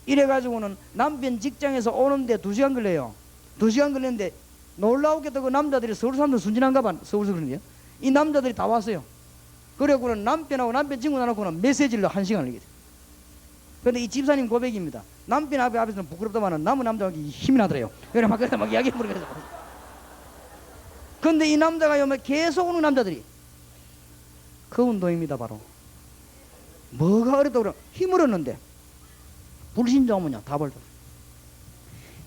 이래가지고는 남편 직장에서 오는데 2시간 걸려요. 2시간 걸렸는데 놀라우게도 그 남자들이 서울 사람들 순진한가 봐. 서울서 그런데요. 이 남자들이 다 왔어요. 그래고는 남편하고 남편 친구 나놓고는 메시지를 1시간 걸리게 돼요. 그런데 이 집사님 고백입니다. 남편 앞에서는 부끄럽다마는 남은 남자에게 힘이 나더래요. 그래 막 이야기해버리고. 그런데 이 남자가 계속 오는 남자들이 그 운동입니다. 바로 뭐가 어렵다고 그래 힘을 얻는데 불신자면요 답을 줘.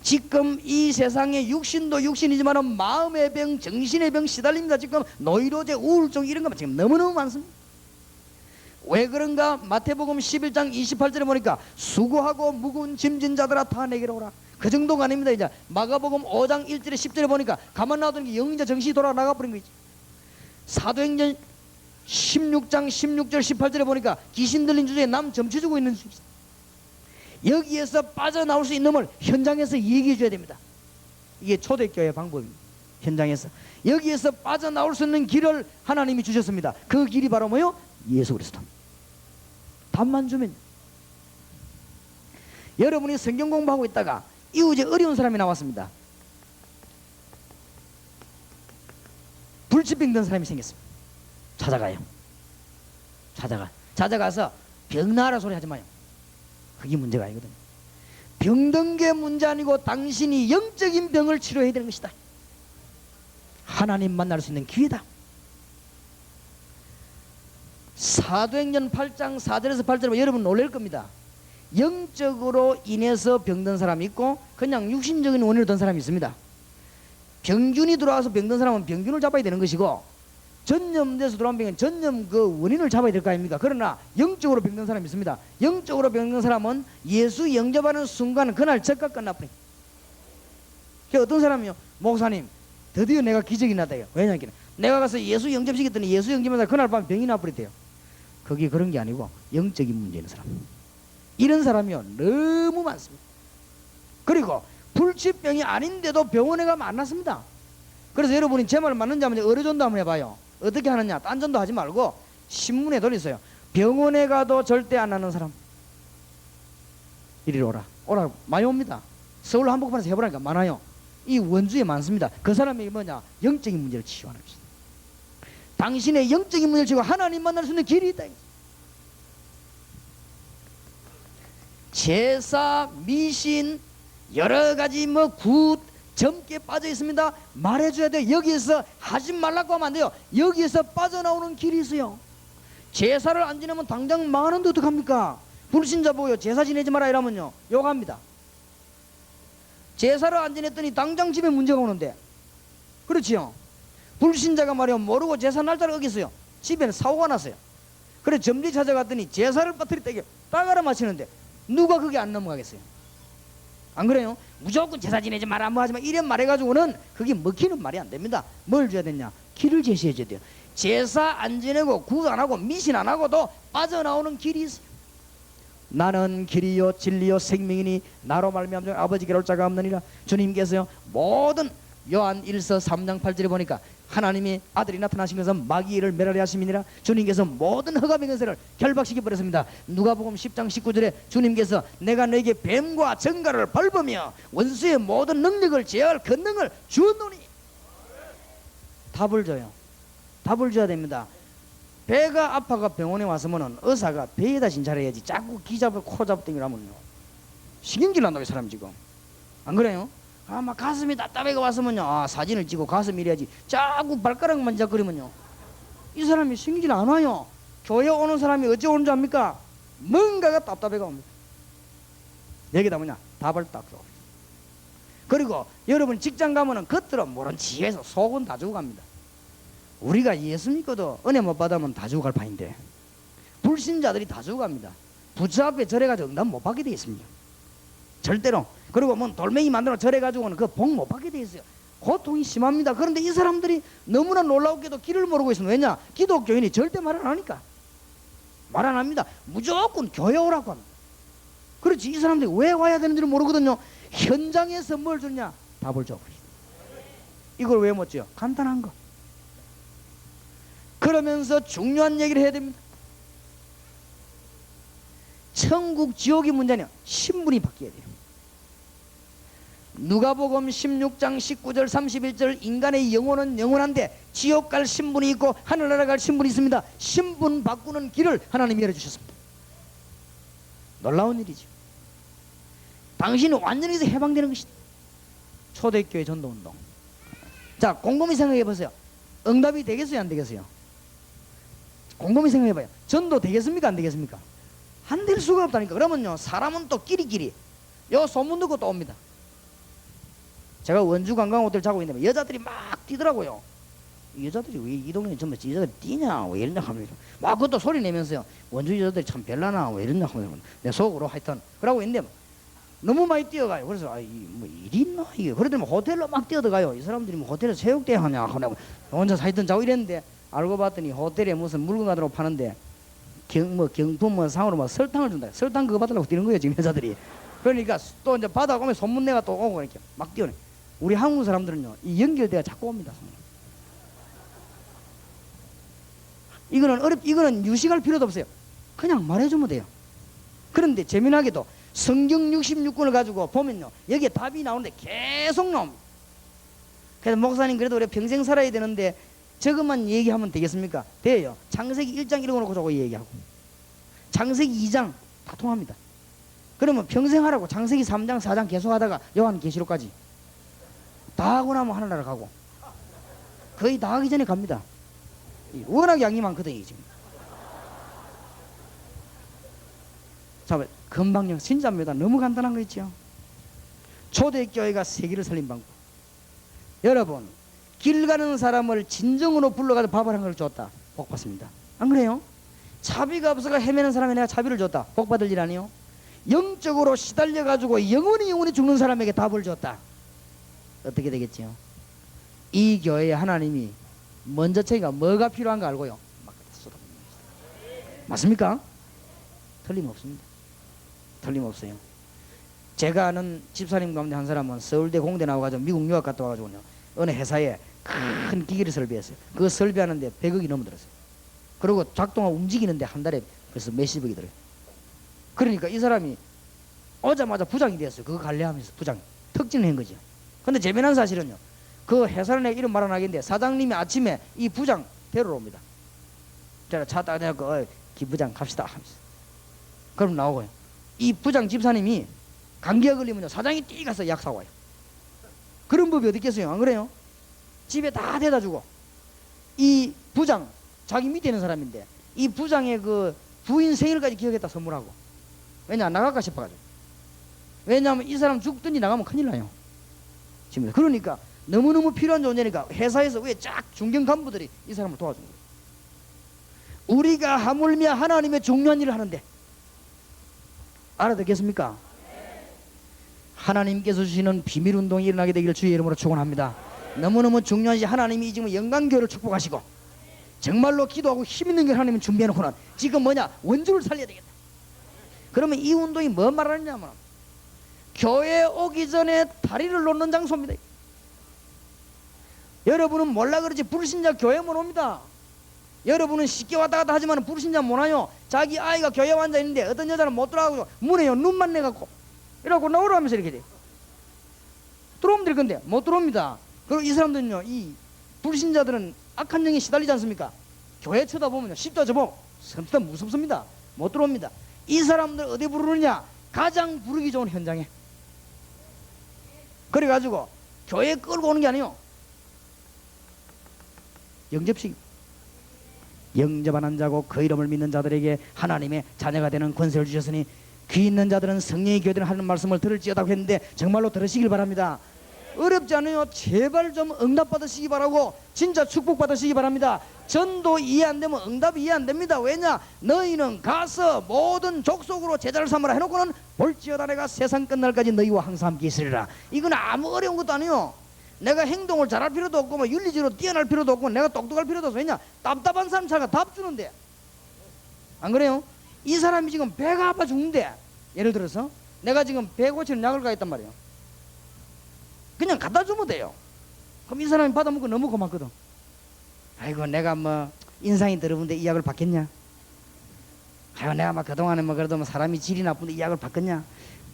지금 이 세상에 육신도 육신이지만 마음의 병 정신의 병 시달립니다. 지금 노이로제 우울증 이런 거 지금 너무너무 많습니다. 왜 그런가? 마태복음 11장 28절에 보니까 수고하고 무거운 짐진 자들아 다 내게로 오라. 그 정도가 아닙니다. 이제 마가복음 5장 1절에 10절에 보니까 가만 놔두는 게 영이자 정신이 돌아 나가버린 거지. 사도행전 16장 16절 18절에 보니까 귀신 들린 주제에 남 점치 주고 있는 수 있어. 여기에서 빠져나올 수 있는 걸 현장에서 얘기해 줘야 됩니다. 이게 초대교회 방법입니다. 현장에서 여기에서 빠져나올 수 있는 길을 하나님이 주셨습니다. 그 길이 바로 뭐요? 예수 그리스도. 답만 주면. 여러분이 성경 공부하고 있다가 이웃에 어려운 사람이 나왔습니다. 불치병 든 사람이 생겼습니다. 찾아가요. 찾아가서 병 나으라 소리 하지 마요. 그게 문제가 아니거든요. 병든 게 문제 아니고 당신이 영적인 병을 치료해야 되는 것이다. 하나님 만날 수 있는 기회다. 사도행전 8장 4절에서 8절에 여러분 놀랄 겁니다. 영적으로 인해서 병든 사람이 있고 그냥 육신적인 원인으로 든 사람이 있습니다. 병균이 들어와서 병든 사람은 병균을 잡아야 되는 것이고 전염돼서 들어온 병은 전염 그 원인을 잡아야 될 거 아닙니까? 그러나 영적으로 병든 사람이 있습니다. 영적으로 병든 사람은 예수 영접하는 순간 그날 적과 끝나버려. 어떤 사람이요? 목사님 드디어 내가 기적이 났다요. 왜냐하면 내가 가서 예수 영접시켰더니 예수 영접하다 그날 밤 병이 나버리대요. 그게 그런 게 아니고 영적인 문제 있는 사람, 이런 사람이요 너무 많습니다. 그리고 불치병이 아닌데도 병원에 가면 안 났습니다. 그래서 여러분이 제 말 맞는지 한번 의료전도 한번 해봐요. 어떻게 하느냐? 딴전도 하지 말고 신문에 돌리세요. 병원에 가도 절대 안 나는 사람 이리로 오라 많이 옵니다. 서울 한복판에서 해보라니까 많아요. 이 원주에 많습니다. 그 사람이 뭐냐? 영적인 문제를 치유하는 것이다. 당신의 영적인 문제를 치고 하나님 만날 수 있는 길이 있다. 제사, 미신, 여러 가지 굿 젊게 빠져 있습니다. 말해줘야 돼. 여기에서 하지 말라고 하면 안 돼요. 여기에서 빠져나오는 길이 있어요. 제사를 안 지내면 당장 망하는데 어떡합니까? 불신자 보고요 제사 지내지 마라 이러면요 욕합니다. 제사를 안 지냈더니 당장 집에 문제가 오는데, 그렇지요? 불신자가 말이요 모르고 제사 날짜를 어겼어요. 집에는 사고가 났어요. 그래 점리 찾아갔더니 제사를 빠뜨렸다 이게 딱 알아맞히는데 누가 그게 안 넘어가겠어요? 안 그래요? 무조건 제사 지내지 마라 뭐 하지마 이런 말 해가지고는 그게 먹히는 말이 안 됩니다. 뭘 줘야 되냐? 길을 제시해 줘야 돼요. 제사 안 지내고 굿 안 하고 미신 안 하고도 빠져나오는 길이 있어요. 나는 길이요 진리요 생명이니 나로 말미암아 아버지께로 올 자가 없느니라. 주님께서요 모든 요한 1서 3장 8절에 보니까 하나님이 아들이 나타나시면서 마귀를 멸하려 하심이니라. 주님께서 모든 허감의 권세를 결박시켜 버렸습니다. 누가복음 10장 19절에 주님께서 내가 너에게 뱀과 정갈을 밟으며 원수의 모든 능력을 제어할 권능을 주었노니. 답을 줘요. 답을 줘야 됩니다. 배가 아파가 병원에 왔으면 의사가 배에다 진찰해야지 자꾸 기 잡고 코 잡고 땡기라면요 신경질 난다고 사람 지금. 안 그래요? 막 가슴이 답답해가 왔으면요 사진을 찍고 가슴 이래야지 자꾸 발가락만 잡거리면요 이 사람이 신경질 안 와요. 교회 오는 사람이 어째 오는 줄 압니까? 뭔가가 답답해가 옵니다. 여기다 답을 딱 줘. 그리고 여러분 직장 가면은 겉으로 모른 지혜에서 속은 다 주고 갑니다. 우리가 예수 믿고도 은혜 못 받으면 다 주고 갈 판인데 불신자들이 다 주고 갑니다. 부처 앞에 절해가지고 응답 못 받게 돼 있습니다. 절대로. 그리고 돌멩이 만들어 절해가지고는 그 복 못 받게 돼 있어요. 고통이 심합니다. 그런데 이 사람들이 너무나 놀라웠게도 길을 모르고 있습니다. 왜냐? 기독교인이 절대 말 안 하니까. 말 안 합니다. 무조건 교회 오라고 합니다. 그렇지. 이 사람들이 왜 와야 되는지를 모르거든요. 현장에서 뭘 주냐? 답을 줘버리죠. 이걸 왜 못 줘요? 간단한 거. 그러면서 중요한 얘기를 해야 됩니다. 천국 지옥의 문제는 신분이 바뀌어야 돼요. 누가복음 16장 19절 31절 인간의 영혼은 영원한데 지옥 갈 신분이 있고 하늘나라 갈 신분이 있습니다. 신분 바꾸는 길을 하나님이 열어주셨습니다. 놀라운 일이죠. 당신은 완전히 해방되는 것이다. 초대교회 전도운동. 자, 곰곰이 생각해 보세요. 응답이 되겠어요 안 되겠어요? 곰곰이 생각해 봐요. 전도 되겠습니까 안 되겠습니까? 안 될 수가 없다니까. 그러면요 사람은 또 끼리끼리 요 소문 듣고 또 옵니다. 제가 원주 관광호텔 자고 있는데 여자들이 막 뛰더라고요. 여자들이 왜 이 동네에 전부 여자들이 뛰냐 왜 이러냐 하면 막 그것도 소리 내면서요 원주 여자들이 참 별나나 왜 이러냐 하면 내 속으로 하여튼 그러고 있는데 너무 많이 뛰어가요. 그래서 뭐 일이 있나 이게. 그러더니 호텔로 막 뛰어들어가요. 이 사람들이 뭐 호텔에서 체육대회 하냐 하고 혼자 하여튼 자고 이랬는데 알고 봤더니 호텔에 무슨 물건 가지고 파는데 경품 상으로 설탕을 준다. 설탕 그거 받으려고 뛰는 거예요 지금 여자들이. 그러니까 또 이제 바다 오면 소문내가 또 오고 이렇게 막 뛰어내. 우리 한국 사람들은요 이 연결돼가 자꾸 옵니다. 이거는 유식할 필요도 없어요. 그냥 말해주면 돼요. 그런데 재미나게도 성경 66권을 가지고 보면요 여기에 답이 나오는데 계속 나옵니다. 그래서 목사님 그래도 우리 평생 살아야 되는데 저것만 얘기하면 되겠습니까? 돼요. 창세기 1장 이런 거 놓고 저거 얘기하고 창세기 2장 다 통합니다. 그러면 평생 하라고 창세기 3장 4장 계속 하다가 요한계시록까지 다 하고 나면 하늘나라 가고 거의 다 하기 전에 갑니다. 워낙 양이 많거든요 지금. 자, 금방요 진짜입니다. 너무 간단한 거 있죠. 초대교회가 세계를 살린 방법. 여러분 길 가는 사람을 진정으로 불러가지고 밥을 한 걸 줬다. 복 받습니다. 안 그래요? 차비가 없어가 헤매는 사람에 내가 차비를 줬다. 복 받을 일 아니요? 영적으로 시달려가지고 영원히 죽는 사람에게 답을 줬다. 어떻게 되겠지요? 이 교회에 하나님이 먼저 저희가 뭐가 필요한가 알고요. 막 쏟아붓는 맞습니까? 틀림없습니다. 틀림없어요. 제가 아는 집사님 가운데 한 사람은 서울대 공대 나와가지고 미국 유학 갔다 와가지고요, 어느 회사에 큰 기계를 설비했어요. 그거 설비하는데 100억이 넘어 들었어요. 그리고 작동하고 움직이는데 한 달에 벌써 몇십억이 들어요. 그러니까 이 사람이 오자마자 부장이 되었어요. 그거 관리하면서 부장 특진을 한 거죠. 근데 재미난 사실은요, 그 회사를 내가 이름 말 안 하겠는데 사장님이 아침에 이 부장 데리러 옵니다. 제가 차 딱 내고 기 부장 갑시다 하면서 그럼 나오고요, 이 부장 집사님이 감기가 걸리면요 사장이 뛰 가서 약 사와요. 그런 법이 어디 있겠어요? 안 그래요? 집에 다 데려다 주고, 이 부장 자기 밑에 있는 사람인데 이 부장의 그 부인 생일까지 기억했다 선물하고. 왜냐? 나갈까 싶어가지고. 왜냐하면 이 사람 죽든지 나가면 큰일 나요. 지금 그러니까 너무너무 필요한 존재니까 회사에서 왜 쫙 중견 간부들이 이 사람을 도와준 거예요. 우리가 하물며 하나님의 중요한 일을 하는데, 알아듣겠습니까? 하나님께서 주시는 비밀 운동이 일어나게 되기를 주의 이름으로 축원합니다. 너무너무 중요한 시 하나님이 지금 영광교회를 축복하시고 정말로 기도하고 힘 있는 게 하나님은 준비해놓고는 지금 뭐냐? 원주를 살려야 되겠다. 그러면 이 운동이 뭐 말하느냐면 교회 오기 전에 다리를 놓는 장소입니다. 여러분은 몰라 그렇지 불신자 교회 못 옵니다. 여러분은 쉽게 왔다 갔다 하지만 불신자 못 와요. 자기 아이가 교회 앉아 있는데 어떤 여자는 못 들어가고 문에요 눈만 내갖고 이러고 나오라 하면서 이렇게 돼. 들어오면 될 건데 못 들어옵니다. 그리고 이 사람들은요, 이 불신자들은 악한 영에 시달리지 않습니까? 교회 쳐다보면요 십자 접어 섬뜩 무섭습니다. 못 들어옵니다. 이 사람들 어디 부르느냐? 가장 부르기 좋은 현장에. 그래가지고 교회 끌고 오는 게 아니에요. 영접식. 영접하는 자고 그 이름을 믿는 자들에게 하나님의 자녀가 되는 권세를 주셨으니 귀 있는 자들은 성령의 교회들 하는 말씀을 들을지어다고 했는데 정말로 들으시길 바랍니다. 어렵지 않아요. 제발 좀 응답 받으시기 바라고 진짜 축복 받으시기 바랍니다. 전도 이해 안 되면 응답 이해 안 됩니다. 왜냐? 너희는 가서 모든 족속으로 제자를 삼으라 해놓고는 볼지어다 내가 세상 끝날까지 너희와 항상 함께 있으리라. 이건 아무 어려운 것도 아니에요. 내가 행동을 잘할 필요도 없고 뭐 윤리적으로 뛰어날 필요도 없고 내가 똑똑할 필요도 없어. 왜냐? 답답한 사람 차가 답 주는데. 안 그래요? 이 사람이 지금 배가 아파 죽는데, 예를 들어서 내가 지금 배 고치는 약을 가있단 말이에요. 그냥 갖다 주면 돼요. 그럼 이 사람이 받아먹고 너무 고맙거든. 아이고 내가 뭐 인상이 더러운데 이 약을 받겠냐? 아이고 내가 막 그동안에 뭐 그래도 뭐 사람이 질이 나쁜데 이 약을 받겠냐?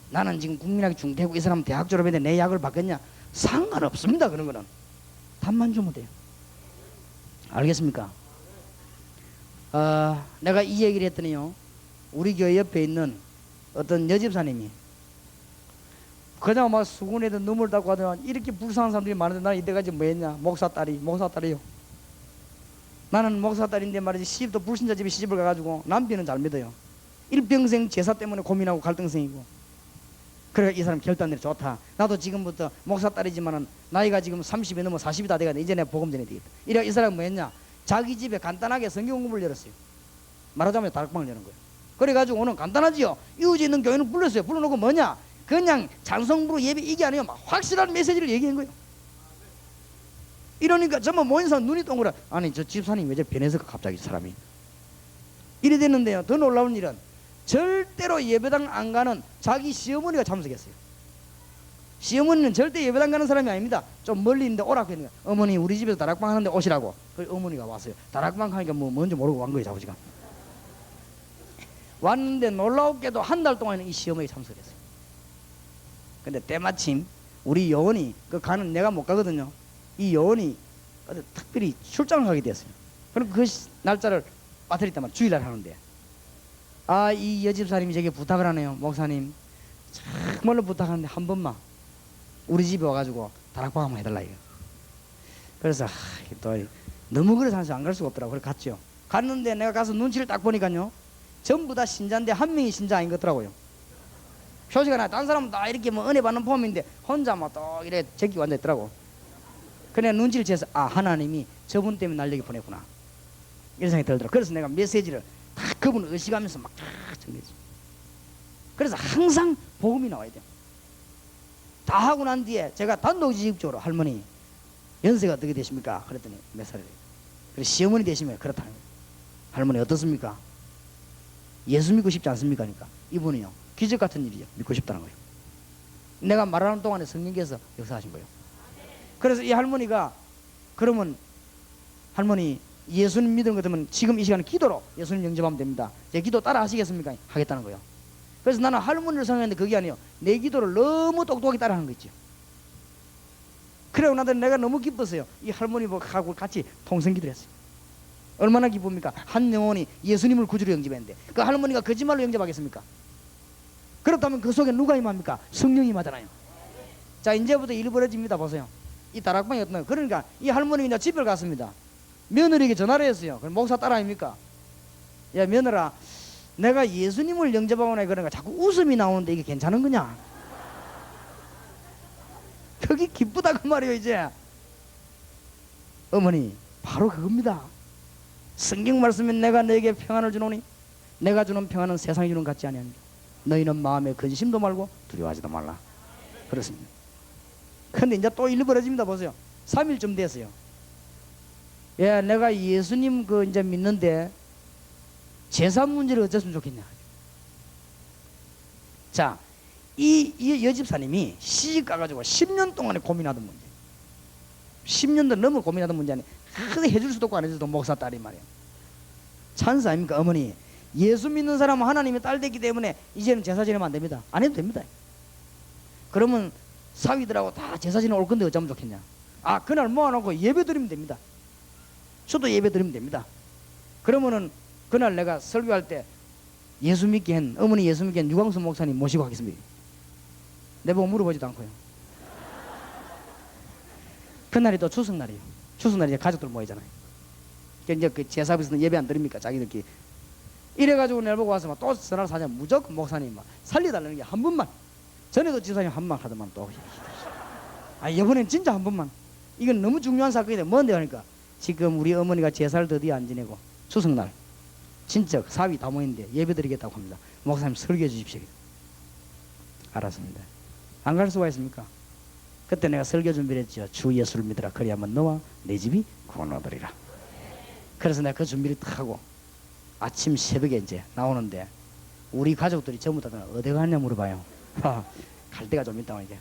나는 지금 국민학교 중퇴고 이 사람 대학 졸업했는데 내 약을 받겠냐? 상관없습니다. 그런 거는 답만 주면 돼요. 알겠습니까? 내가 이 얘기를 했더니요, 우리 교회 옆에 있는 어떤 여집사님이 그냥 막 수군에도 눈물 닦고 하더니 이렇게 불쌍한 사람들이 많은데 나는 이때까지 뭐 했냐? 목사딸이요. 나는 목사딸인데 말이지 시집도 불신자 집에 시집을 가가지고 남편은 잘 믿어요. 일평생 제사 때문에 고민하고 갈등생이고. 그래 이 사람 결단 내려 좋다. 나도 지금부터 목사딸이지만은 나이가 지금 30이 넘어 40이 다 돼가는데 이제 내가 복음 전해야 되겠다. 이래 이 사람은 뭐 했냐? 자기 집에 간단하게 성경 공부를 열었어요. 말하자면 다락방을 여는 거예요. 그래가지고 오늘 간단하지요. 이웃에 있는 교회는 불렀어요. 불러놓고 뭐냐? 그냥 찬송부로 예배 이게 아니에요. 막 확실한 메시지를 얘기한 거예요. 이러니까 전부 모인 사람 눈이 동그라. 아니 저 집사님 왜 저 변해서 갑자기 사람이 이래 됐는데요. 더 놀라운 일은 절대로 예배당 안 가는 자기 시어머니가 참석했어요. 시어머니는 절대 예배당 가는 사람이 아닙니다. 좀 멀리 있는데 오라고 했는데 어머니 우리 집에서 다락방 하는데 오시라고. 그래서 어머니가 왔어요. 다락방 하니까 뭐 뭔지 모르고 간 거예요. 자부지가 왔는데 놀라웠게도 한 달 동안은 이 시어머니 참석했어요. 근데 때마침 우리 여원이 그 가는 내가 못 가거든요. 이 여원이 특별히 출장을 가게 됐어요. 그럼 그 날짜를 빠뜨릴 때만 주일날 하는데 이 여집사님이 저게 부탁을 하네요. 목사님 정말로 부탁하는데 한 번만 우리 집에 와가지고 다락방 한번 해달라 이거. 그래서 또 너무 그래서 안 갈 수가 없더라고. 그래서 갔죠. 갔는데 내가 가서 눈치를 딱 보니까요 전부 다 신자인데 한 명이 신자 아닌 것 같더라고요. 표시가 나. 딴 사람은 다 이렇게 뭐 은혜 받는 폼인데 혼자 막 또 이래 제끼고 앉아있더라고. 그래 눈치를 채서 아 하나님이 저분 때문에 날 여기 보냈구나 이런 생각이 들더라. 그래서 내가 메시지를 다 그분을 의식하면서 막 정리했지. 그래서 항상 복음이 나와야 돼요. 다 하고 난 뒤에 제가 단독지식적으로 할머니 연세가 어떻게 되십니까? 그랬더니 몇 살이래요. 그래서 시어머니 되시면 그렇다는 거예요. 할머니 어떻습니까? 예수 믿고 싶지 않습니까? 그러니까 이분이요 기적 같은 일이죠. 믿고 싶다는 거예요. 내가 말하는 동안에 성령께서 역사하신 거예요. 그래서 이 할머니가 그러면 할머니 예수님 믿는 것 같으면 지금 이 시간에 기도로 예수님 영접하면 됩니다. 제 기도 따라 하시겠습니까? 하겠다는 거예요. 그래서 나는 할머니를 생각했는데 그게 아니에요. 내 기도를 너무 똑똑하게 따라하는 거 있죠. 그러고 나더니 내가 너무 기뻤어요. 이 할머니하고 같이 통성기도를 했어요. 얼마나 기쁩니까? 한 영혼이 예수님을 구주로 영접했는데 그 할머니가 거짓말로 영접하겠습니까? 그렇다면 그 속에 누가 임합니까? 성령이 임하잖아요. 자 이제부터 일 벌어집니다. 보세요. 이 다락방이 어떤 거예요? 그러니까 이 할머니가 이제 집을 갔습니다. 며느리에게 전화를 했어요. 그럼 목사 따라 아닙니까? 야 며느라 내가 예수님을 영접하고 나니 그러니까 자꾸 웃음이 나오는데 이게 괜찮은 거냐? 그게 기쁘다 그 말이에요. 이제 어머니 바로 그겁니다. 성경 말씀에 내가 너에게 평안을 주노니 내가 주는 평안은 세상이 주는 것 같지 아니하니 너희는 마음에 근심도 말고 두려워하지도 말라. 그렇습니다. 근데 이제 또 일 벌어집니다. 보세요. 3일쯤 됐어요. 예, 내가 예수님 그 이제 믿는데 재산 문제를 어쩌면 좋겠냐. 자, 이 여집사님이 시집 가가지고 10년 동안에 고민하던 문제. 10년도 넘어 고민하던 문제 아니에요. 그게 해줄 수도 없고 안 해줄 수도 없고 목사 딸이 말이에요. 찬스 아닙니까? 어머니 예수 믿는 사람은 하나님의 딸 됐기 때문에 이제는 제사 지내면 안 됩니다. 안 해도 됩니다. 그러면 사위들하고 다 제사 지내 올 건데 어쩌면 좋겠냐. 아 그날 모아놓고 예배 드리면 됩니다. 저도 예배 드리면 됩니다. 그러면은 그날 내가 설교할 때 예수 믿게 한 어머니 예수 믿게 한 유광수 목사님 모시고 하겠습니다. 내보고 물어보지도 않고요. 그날이 또 추석날이에요. 추석날에 이제 가족들 모이잖아요. 이제 그 제사부에서는 예배 안 드립니까? 자기들끼리. 이래가지고 내가 보고 와서 막 또 전화를 사자 무조건 목사님 막 살려달라는 게 한 번만. 전에도 지사님 한 번 하더만 또. 아 이번엔 진짜 한 번만. 이건 너무 중요한 사건인데 뭔데 하니까 지금 우리 어머니가 제사를 드디어 안 지내고 추석날 진짜 사위 다 모였는데 예배 드리겠다고 합니다. 목사님 설교해 주십시오. 알았습니다. 안 갈 수가 있습니까? 그때 내가 설교 준비를 했죠. 주 예수를 믿으라 그리하면 너와 내 집이 구원 얻으리라. 그래서 내가 그 준비를 딱 하고 아침 새벽에 이제 나오는데 우리 가족들이 전부 다 어디 가냐 물어봐요. 갈 데가 좀 있다고 이제.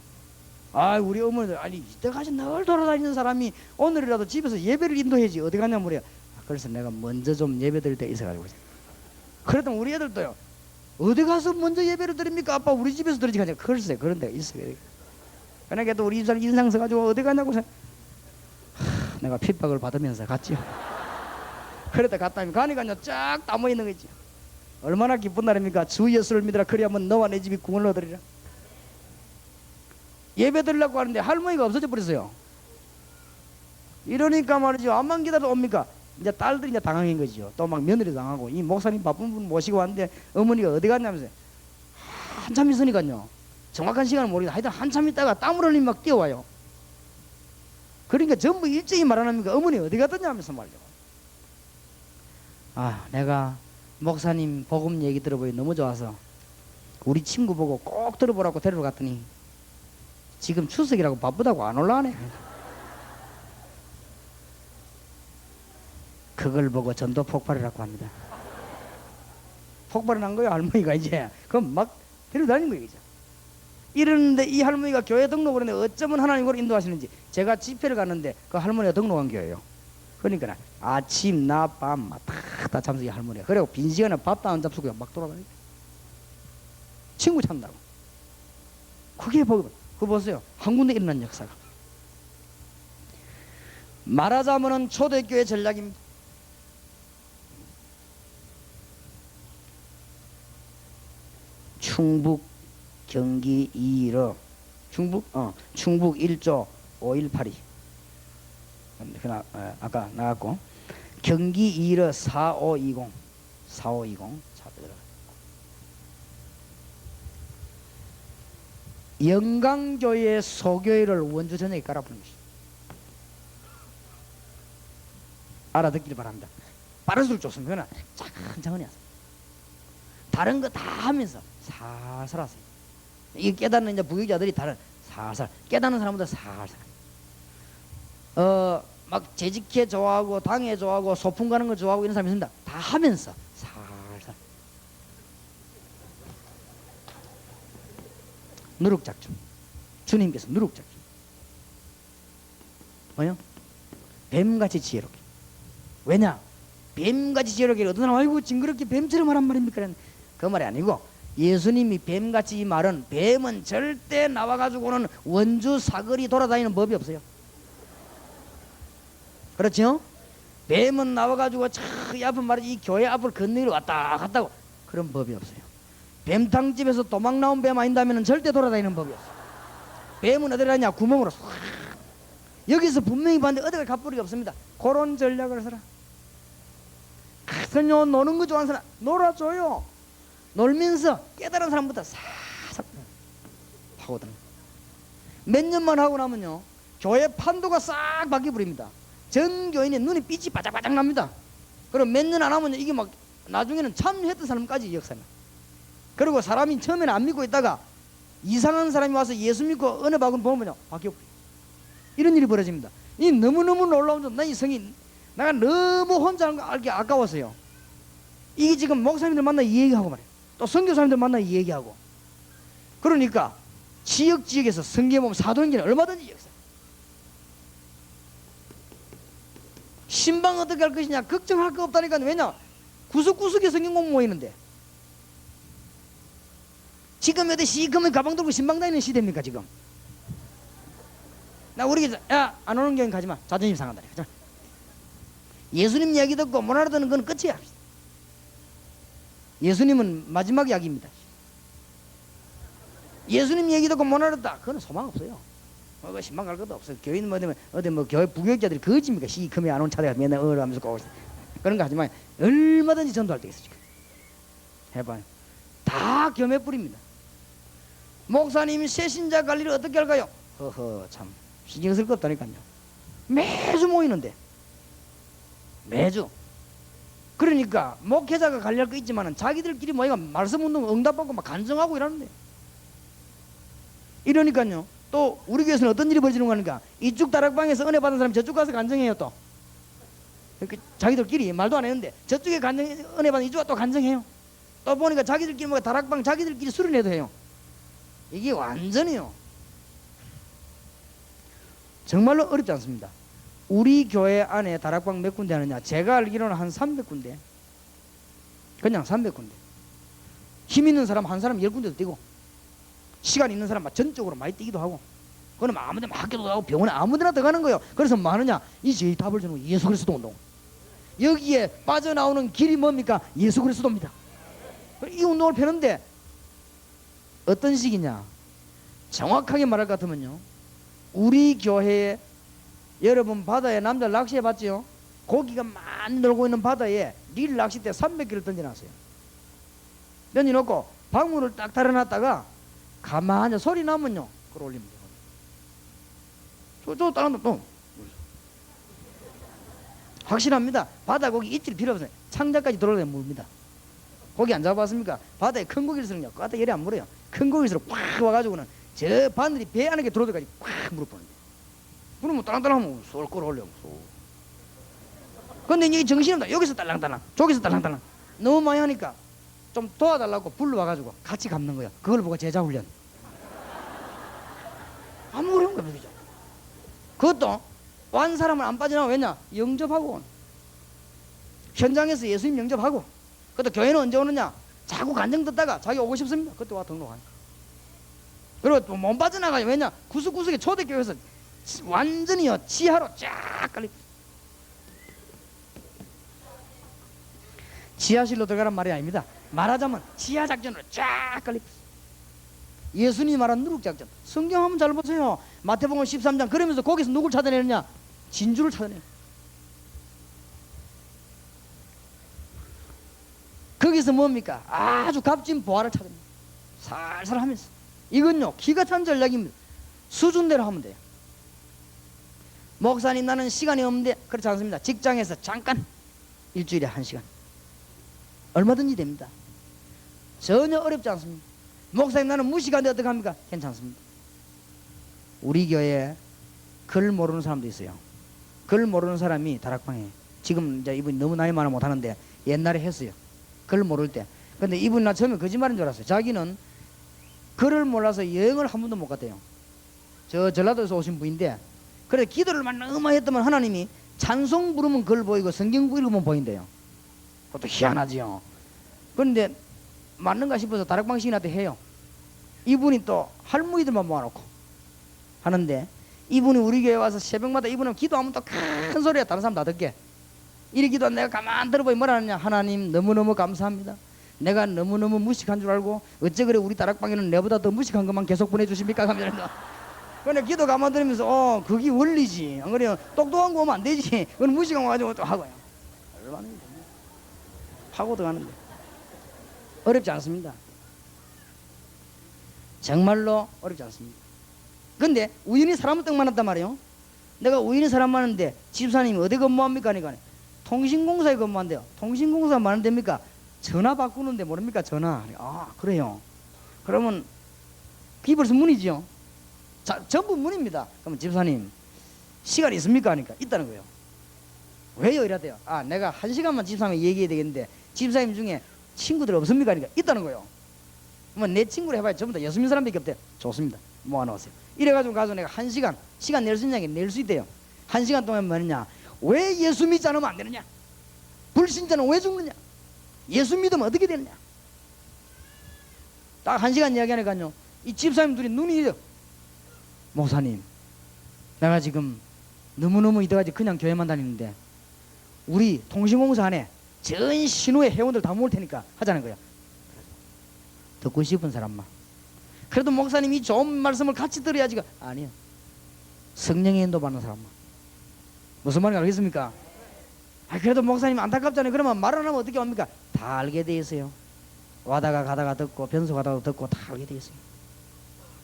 아 우리 어머니들 아니 이때까지 늘 돌아다니는 사람이 오늘이라도 집에서 예배를 인도해야지 어디 가냐 물어요. 그래서 내가 먼저 좀 예배 드릴 때 있어가지고 그랬더니 우리 애들도요 어디 가서 먼저 예배를 드립니까? 아빠 우리 집에서 드리지 가냐. 글쎄 그런 데가 있어요. 그러니까 또 우리 집사람 인상 써가지고 어디 가냐고 내가 핍박을 받으면서 갔지요. 그랬다 갔다 가니까요 쫙 다 모이는 거지. 얼마나 기쁜 날입니까? 주 예수를 믿으라 그리하면 너와 내 집이 구원을 얻으리라. 예배 드리려고 하는데 할머니가 없어져 버렸어요. 이러니까 말이죠. 암만 기다려도 옵니까? 이제 딸들이 이제 당황한 거죠. 또 막 며느리 당하고 이 목사님 바쁜 분 모시고 왔는데 어머니가 어디 갔냐면서 한참 있으니까요. 정확한 시간을 모르겠는데 하여튼 한참 있다가 땀을 흘리면 막 뛰어와요. 그러니까 전부 일정이 말 안 합니까? 어머니 어디 갔더냐 하면서 말이죠. 아 내가 목사님 복음 얘기 들어보니 너무 좋아서 우리 친구 보고 꼭 들어보라고 데리러 갔더니 지금 추석이라고 바쁘다고 안 올라가네. 그걸 보고 전도 폭발이라고 합니다. 폭발을 한 거예요. 할머니가 이제 그럼 막 데려다닌 거예요. 이제. 이러는데 이 할머니가 교회 등록을 했는데 어쩌면 하나님으로 인도하시는지 제가 집회를 갔는데 그 할머니가 등록한 교회예요. 그러니까 아침 낮 밤 다 참석이 할머니가. 그리고 빈 시간에 밥도 안 잡수고 막 돌아다니고 친구 찾는다고. 그게 복음. 그거 보세요. 한 군데 일어난 역사가. 말하자면은 초대교회 전략입니다. 충북 경기 2로 충북 1조 5182 아까 나갔고 경기 2로 4520 차 들어가. 영광교회 소교회를 원주 전역에 깔아보는 것이죠. 알아듣기를 바랍니다. 빠를수록 좋습니다. 그러나 천천히 하세요. 다른 거 다 하면서 살살 하세요. 이 깨닫는 이제 부교자들이 다른 살살 깨닫는 사람보다 살살. 막 재직해 좋아하고 당해 좋아하고 소풍 가는 거 좋아하고 이런 사람이 있습니다. 다 하면서 살살. 누룩작중. 주님께서 누룩작중. 뭐요? 뱀같이 지혜롭게. 왜냐? 뱀같이 지혜롭게. 어떤 사람 아이고 징그럽게 뱀처럼 하란 말입니까? 그 말이 아니고 예수님이 뱀같이 이 말은 뱀은 절대 나와가지고는 원주 사거리 돌아다니는 법이 없어요. 그렇죠? 뱀은 나와가지고 이 앞은 말이지 이 교회 앞을 건너기로 왔다 갔다 하고 그런 법이 없어요. 뱀탕집에서 도망 나온 뱀 아닌다면 절대 돌아다니는 법이 없어요. 뱀은 어디 가냐? 구멍으로 쏙. 여기서 분명히 봤는데 어디가 갑부리가 없습니다. 그런 전략을 써라. 그래서 노는 거 좋아하는 사람 놀아줘요. 놀면서 깨달은 사람보다 사삭 파고드는. 몇 년만 하고 나면요 교회 판도가 싹 바뀌어버립니다. 전 교인의 눈이 빛이 바짝바짝 납니다. 그리고 몇 년 안 하면 이게 막 나중에는 참여했던 사람까지 역사나. 그리고 사람이 처음에는 안 믿고 있다가 이상한 사람이 와서 예수 믿고 은혜 받은 보면요 바뀌어버려. 이런 일이 벌어집니다. 이 너무너무 놀라운 점, 나 이 성인 내가 너무 혼자 알기 아까워서요. 이게 지금 목사님들 만나 이 얘기하고 말이에요. 또 선교사님들 만나 이 얘기하고. 그러니까 지역에서 성경에 보면 사도행전에 얼마든지 역사. 신방 어떻게 할 것이냐 걱정할 거 없다니까. 왜냐? 구석구석에 성경 공부 모이는데 지금 어디 시커먼 가방 들고 신방 다니는 시대입니까 지금? 나 우리 야 안 오는 교인 가지마. 자존심 상한다니까. 예수님 이야기 듣고 못 알아듣는 건 끝이야. 예수님은 마지막 약입니다. 예수님 얘기 듣고 못 알아듣다 그건 소망 없어요. 신방 갈 것도 없어요. 교인 어디 뭐 교회 부교육자들이 거짓입니까? 시커먼 안 온 차례가 맨날 하면서 꼬고 그런 거 하지만 얼마든지 전도할 때 있어. 지금 해봐요. 다 겸해 뿌립니다. 목사님이 새신자 관리를 어떻게 할까요? 허허 참 신경 쓸 거 없다니까요. 매주 모이는데 매주. 그러니까 목회자가 관리할 거 있지만은 자기들끼리 모이가 말씀 운동 응답받고 막 간증하고 이러는데. 이러니까요. 또 우리 교회에서는 어떤 일이 벌어지는 거니까 이쪽 다락방에서 은혜 받은 사람이 저쪽 가서 간증해요 또. 자기들끼리 말도 안 했는데 저쪽에 간증 은혜 받은 이쪽가 또 간증해요. 또 보니까 자기들끼리 뭐 다락방 자기들끼리 수련회도 해요. 이게 완전히요. 정말로 어렵지 않습니다. 우리 교회 안에 다락방 몇 군데 하느냐? 제가 알기로는 한 300군데. 그냥 300군데. 힘 있는 사람 한 사람 10군데도 뛰고 시간 있는 사람 막 전적으로 많이 뛰기도 하고 그럼 아무데나 학교도 가고 병원에 아무데나 들어가는 거예요. 그래서 뭐 하느냐? 이 제일 답을 주는 예수 그리스도 운동. 여기에 빠져나오는 길이 뭡니까? 예수 그리스도입니다. 이 운동을 펴는데 어떤 식이냐? 정확하게 말할 것 같으면요 우리 교회에 여러분 바다에 남자 낚시해 봤지요? 고기가 많이 놀고 있는 바다에 릴 낚싯대 300개를 던져놨어요. 던져놓고 방울을 딱 달아놨다가 가만히 소리 나면요 끌어올립니다. 저 다른 또 확실합니다. 바다 고기 이틀 필요 없어요. 창자까지 들어오면 물입니다. 고기 안 잡아봤습니까? 바다에 큰 고기일수록요 바다 열이 안 물어요. 큰 고기일수록 꽉 와가지고는 저 바늘이 배 안에 들어올 때까지 꽉 물어보는데 그러면 딸랑딸랑하면 쏠 끌어올려. 근데 이게 정신없다. 여기서 딸랑딸랑 저기서 딸랑딸랑 너무 많이 하니까 좀 도와달라고 불러와가지고 같이 감는 거야. 그걸 보고 제자 훈련. 아무 어려운 거야. 그것도 완 사람은 안 빠져나와. 왜냐? 영접하고 현장에서 예수님 영접하고. 그것도 교회는 언제 오느냐? 자꾸 간증 듣다가 자기 오고 싶습니다. 그때 와 등록하니까. 그리고 또 못 빠져나가요. 왜냐? 구석구석에 초대교회에서 완전히요 지하로 쫙 깔리. 지하실로 들어가란 말이 아닙니다. 말하자면 지하 작전으로 쫙 깔리. 예수님이 말한 누룩작전. 성경 한번 잘 보세요. 마태복음 13장. 그러면서 거기서 누굴 찾아내느냐? 진주를 찾아내요. 거기서 뭡니까? 아주 값진 보화를 찾아냅니다. 살살 하면서. 이건요 기가 찬 전략입니다. 수준대로 하면 돼요. 목사님 나는 시간이 없는데, 그렇지 않습니다. 직장에서 잠깐 일주일에 1시간 얼마든지 됩니다. 전혀 어렵지 않습니다. 목사님 나는 무시간데 어떡합니까? 괜찮습니다. 우리 교회에 글 모르는 사람도 있어요. 글 모르는 사람이 다락방에, 지금 이제 이분이 너무 나이 많아 못하는데 옛날에 했어요. 글 모를 때. 근데 이분이 나 처음에 거짓말인 줄 알았어요. 자기는 글을 몰라서 여행을 한 번도 못 갔대요. 저 전라도에서 오신 분인데, 그래 기도를 너무 했더만 하나님이 찬송 부르면 글 보이고 성경 읽으면 보인대요. 그것도 희한하지요. 그런데 맞는가 싶어서 다락방식이나 해요. 이분이 또 할머니들만 모아놓고 하는데, 이분이 우리 교회 와서 새벽마다 이분은 기도하면 또 큰 소리야. 다른 사람 다 듣게. 이리 기도하면 내가 가만 들어보니 뭐라 하느냐. 하나님 너무너무 감사합니다. 내가 너무너무 무식한 줄 알고 어째 그래 우리 다락방에는 내보다 더 무식한 것만 계속 보내주십니까? 하면서 그래 기도 가만 들으면서 그게 원리지. 안 그래요? 똑똑한 거 오면 안 되지. 그건 무식한 거 가지고 또 하고요. 얼마나 됩니까? 파고 들어가는데 어렵지 않습니다. 정말로 어렵지 않습니다. 근데 우연히 사람을 딱 만났단 말이에요. 내가 우연히 사람 많은데 집사님이 어디 근무합니까? 하니까 통신공사에 근무한대요. 통신공사 많은 데입니까? 전화 바꾸는데 모릅니까? 전화. 아 그래요. 그러면 그게 벌써 문이지요. 자, 전부 문입니다. 그러면 집사님 시간 있습니까? 하니까 있다는 거예요. 왜요? 이러대요. 아 내가 1시간만 집사님 얘기해야 되겠는데 집사님 중에 친구들 없습니까? 하니까 있다는 거예요. 그러면 내 친구를 해봐야 전부 다 예수님 사람밖에 없대. 좋습니다. 모아놓으세요. 이래가지고 가서 내가 1시간 시간 낼 수 있냐고 낼 수 있대요. 1시간 동안 뭐냐? 왜 예수 믿지 않으면 안 되느냐? 불신자는 왜 죽느냐? 예수 믿으면 어떻게 되느냐? 딱 1시간 이야기하니까요, 이 집사님 둘이 눈이 이래요. 목사님 내가 지금 너무너무 이때까지 그냥 교회만 다니는데 우리 통신공사 안에 전 신호의 회원들 다 모을 테니까 하자는 거야. 듣고 싶은 사람만. 그래도 목사님이 좋은 말씀을 같이 들어야지. 아니요. 성령의 인도 받는 사람만. 무슨 말인지 알겠습니까? 그래도 목사님 안타깝잖아요. 그러면 말 안 하면 어떻게 합니까? 다 알게 돼 있어요. 와다가 가다가 듣고 변소 가다가 듣고 다 알게 돼 있어요.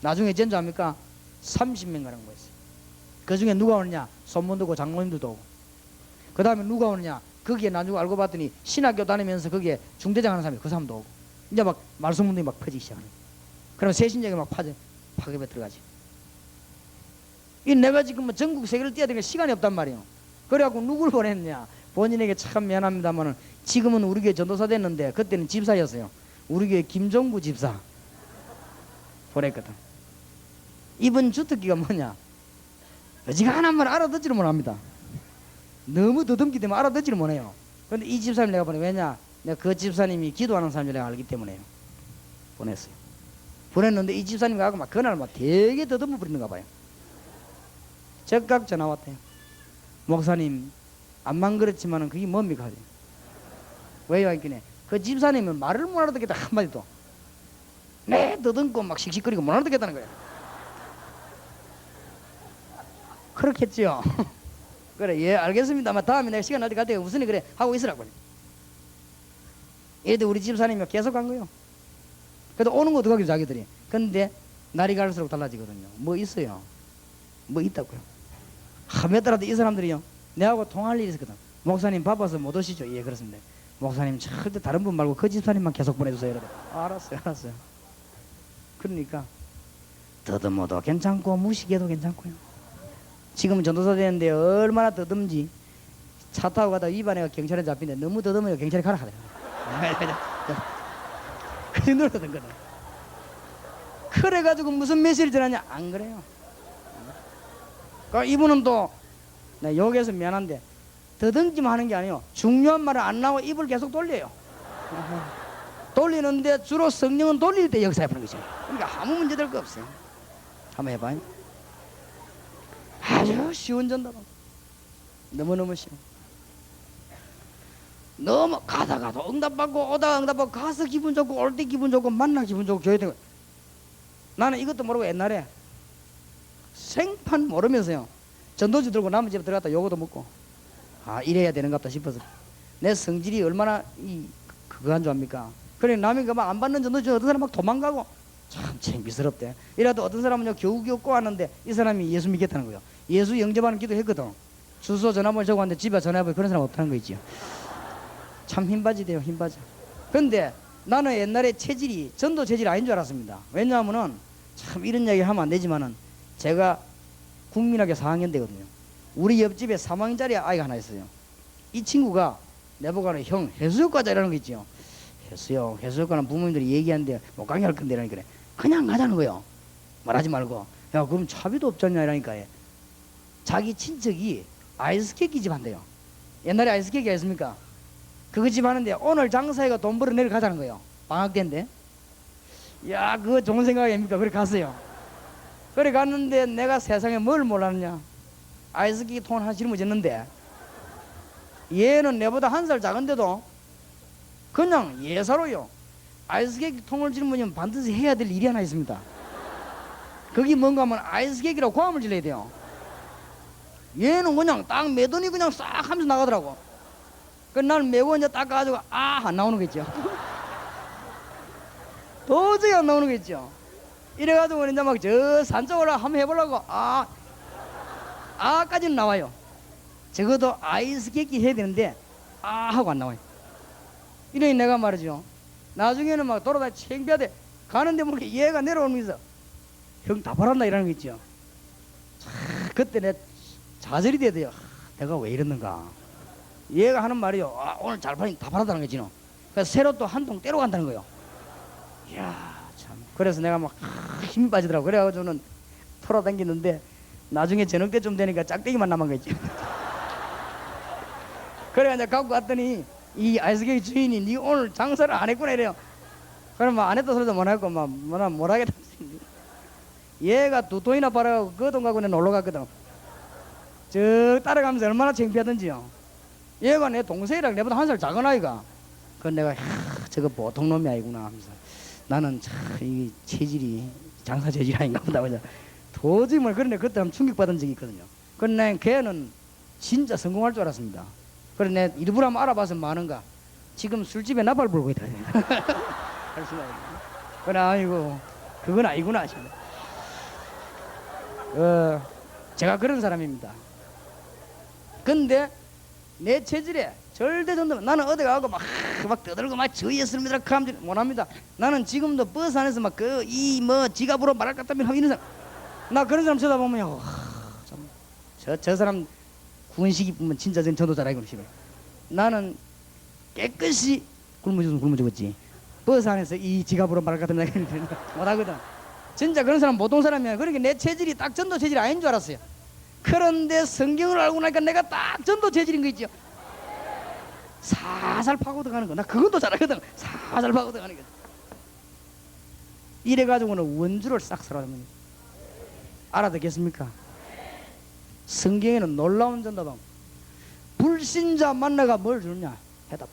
나중에 전주 합니까? 30명 가는 거였어요. 그 중에 누가 오느냐? 손문 듣고 장로님들도 오고. 그 다음에 누가 오느냐? 거기에 나중에 알고 봤더니 신학교 다니면서 거기에 중대장 하는 사람이 그 사람도 오고. 이제 막 말씀 운동이 막 퍼지기 시작하는 거예요. 그럼 새신자가 막 파급에 들어가지. 이 내가 지금 뭐 전국 세계를 뛰어야 되니까 시간이 없단 말이에요. 그래갖고 누굴 보냈냐? 본인에게 참 미안합니다만은 지금은 우리 교회 전도사 됐는데 그때는 집사였어요. 우리 교회 김종구 집사 보냈거든. 이번 주특기가 뭐냐? 어지간한 말 알아듣지를 못합니다. 너무 더듬기 때문에 알아듣지를 못해요. 그런데 이 집사님 내가 보내. 왜냐? 내가 그 집사님이 기도하는 사람을 내가 알기 때문에요. 보냈어요. 보냈는데 이 집사님 가고 막 그날 막 되게 더듬어 부리는가 봐요. 즉각 전화 왔대요. 목사님 암만 그렇지만은 그게 뭡니까? 왜요? 하니까 그 집사님은 말을 못 알아듣겠다 한마디도. 네 더듬고 막 씩씩거리고 못 알아듣겠다는 거예요. 그렇겠지요. 그래 예 알겠습니다만 다음에 내가 시간 날 때 갈 때가 무슨 일 그래 하고 있으라고. 얘들 우리 집사님이 계속 간 거예요. 그래도 오는 거 어떡하겠어 자기들이. 근데 날이 갈수록 달라지거든요. 뭐 있어요. 뭐 있다고요. 몇 달라도 이 사람들이요 내하고 통할 일이 있었거든. 목사님 바빠서 못 오시죠? 예 그렇습니다. 목사님 절대 다른 분 말고 그 집사님만 계속 보내주세요. 이러대. 알았어요. 그러니까 더듬어도 괜찮고 무식해도 괜찮고요. 지금은 전도사 되는데 얼마나 더듬지. 차 타고 가다 위반해가 경찰에 잡히는데 너무 더듬어요. 경찰에 가라 하더라고요. 그 정도로 더듬거든. 그래가지고 무슨 메시지를 전하냐? 안 그래요. 그러니까 이분은 또 나 욕해서 미안한데 더듬기만 하는 게 아니에요. 중요한 말은 안 나오고 입을 계속 돌려요. 돌리는데 주로 성령은 돌릴 때 역사해보는 거죠. 그러니까 아무 문제 될 거 없어요. 한번 해봐요. 아주 쉬운 전도로 너무너무 쉬워. 너무 가다가도 응답받고 오다가 응답받고 가서 기분 좋고 올 때 기분 좋고 만나 기분 좋고 교회 되고. 나는 이것도 모르고 옛날에 생판 모르면서요 전도지 들고 남의 집에 들어갔다 요거도 먹고 아 이래야 되는갑다 싶어서 내 성질이 얼마나 그거 한 줄 압니까? 그래 남이 막 안 받는 전도지 어떤 사람 막 도망가고 참 창피스럽대. 이라도 어떤 사람은요 겨우겨우 꼬았는데 이 사람이 예수 믿겠다는 거예요. 예수 영접하는 기도 했거든. 주소 전화번호 적어왔는데 집에 전화해보면 그런 사람 없다는 거 있지요. 참 힘바지 돼요, 힘바지. 근데 나는 옛날에 체질이 전도 체질이 아닌 줄 알았습니다. 왜냐하면은 참 이런 이야기 하면 안 되지만은 제가 국민학교 4학년 되거든요. 우리 옆집에 3학년짜리 아이가 하나 있어요. 이 친구가 내보고는 형 해수욕가자라는 거 있지요. 해수욕가는 부모님들이 얘기하는데 못 가게 할 건데 이러니까 그냥 가자는 거요. 말하지 말고. 야 그럼 차비도 없잖냐 이러니까 자기 친척이 아이스케이크 집 한대요. 옛날에 아이스케이크가 있습니까? 그거 집 하는데 오늘 장사해가 돈 벌어 내일 가자는 거예요. 방학 때인데. 야 그거 좋은 생각 아닙니까? 그래 갔어요. 그래 갔는데 내가 세상에 뭘 몰랐냐. 아이스케이크 통 하나 짊어졌는데 얘는 내보다 한 살 작은데도 그냥 예사로요. 아이스케이크 통을 짊어지면 반드시 해야 될 일이 하나 있습니다. 그게 뭔가 하면 아이스케이크라고 고함을 질러야 돼요. 얘는 그냥 딱 매더니 그냥 싹 하면서 나가더라고. 그 나는 매고 이제 딱 가지고 안 나오는 거 있죠. 도저히 안 나오는 거 있죠. 이래가지고 이제 막 저 산쪽으로 한번 해보려고 까지는 나와요. 적어도 아이스케이크 해야 되는데 하고 안 나와요. 이러니 내가 말이죠. 나중에는 막 돌아다 창피하대 가는데 뭐 얘가 내려오면서 형 다 팔았나 이러는 거 있죠. 그때 내 좌절이 돼야 돼요. 내가 왜 이랬는가. 얘가 하는 말이요. 오늘 잘 팔린 다 팔았다는 거지. 그래서 새로 또 한 통 떼러 간다는 거요. 이야 참. 그래서 내가 막 힘이 빠지더라고. 그래가지고는 돌아다니는데 나중에 저녁 때쯤 되니까 짝대기만 남은 거지. 그래 이제 갖고 갔더니 이 아이스케이크 주인이 니 오늘 장사를 안 했구나 이래요. 그럼 안 했다 소리도 못 하고 못 하겠다. 얘가 두 돈이나 벌어가고 그 돈 갖고 내가 놀러 갔거든. 저 따라가면서 얼마나 창피하던지요. 얘가 내 동생이랑 내보다 한 살 작은 아이가. 그건 내가 저거 보통 놈이 아니구나 하면서 나는 참 이 체질이 장사 체질이 아닌가 보다. 도저히 뭐 그런데 그때 한번 충격받은 적이 있거든요. 그런데 걔는 진짜 성공할 줄 알았습니다. 그래 내 일부러 한번 알아봐서 많은가. 지금 술집에 나발 불고 있다. 할 수가 있네. 그래 아이고 그건 아니구나 싶네. 제가 그런 사람입니다. 근데 내 체질에 절대 전도 나는 어디 가고 막 떠들고 막 저예스입니다 하면 못합니다. 나는 지금도 버스 안에서 막 지갑으로 말할 것 같다면 이런 사람 나 그런 사람 쳐다보면 저 사람 군식이 보면 진짜 전도 잘하고 싶어요. 나는 깨끗이 굶어 죽었지. 버스 안에서 이 지갑으로 말할 것 같다면 못하거든. 진짜 그런 사람 보통 사람이야. 그러니까 내 체질이 딱 전도 체질이 아닌 줄 알았어요. 그런데 성경을 알고 나니까 내가 딱 전도 체질인 거 있죠. 살살 파고들 가는 거. 나 그것도 잘하거든. 살살 파고들 가는 거. 이래가지고는 원주를 싹 설하면 알아듣겠습니까? 성경에는 놀라운 전도방. 불신자 만나가 뭘 주느냐? 해답.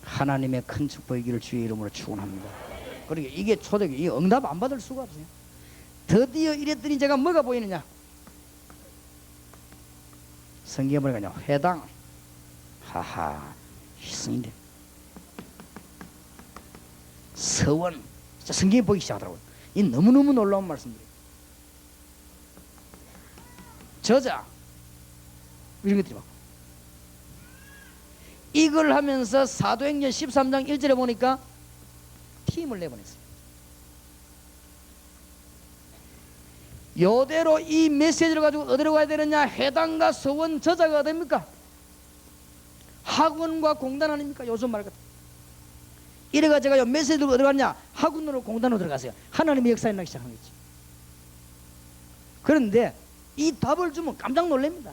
하나님의 큰 축복이기를 주의 이름으로 축원합니다. 그러니까 이게 초대교 이 응답 안 받을 수가 없어요. 드디어 이랬더니 제가 뭐가 보이느냐? 성경에 보니까 회당 희승인데 서원 진짜 성경에 보기 시작하더라고요. 이 너무너무 놀라운 말씀들이에요. 저자 이런 것들이 막 이걸 하면서 사도행전 13장 1절에 보니까 팀을 내보냈어요. 요대로 이 메시지를 가지고 어디로 가야 되느냐? 회당과 서원 저자가 어디입니까? 학원과 공단 아닙니까? 요즘 말 같은. 이래가 제가 요 메시지 들고 어디 갔냐? 학원으로 공단으로 들어가세요. 하나님의 역사에 나기 시작하는 거지. 그런데 이 답을 주면 깜짝 놀랍니다.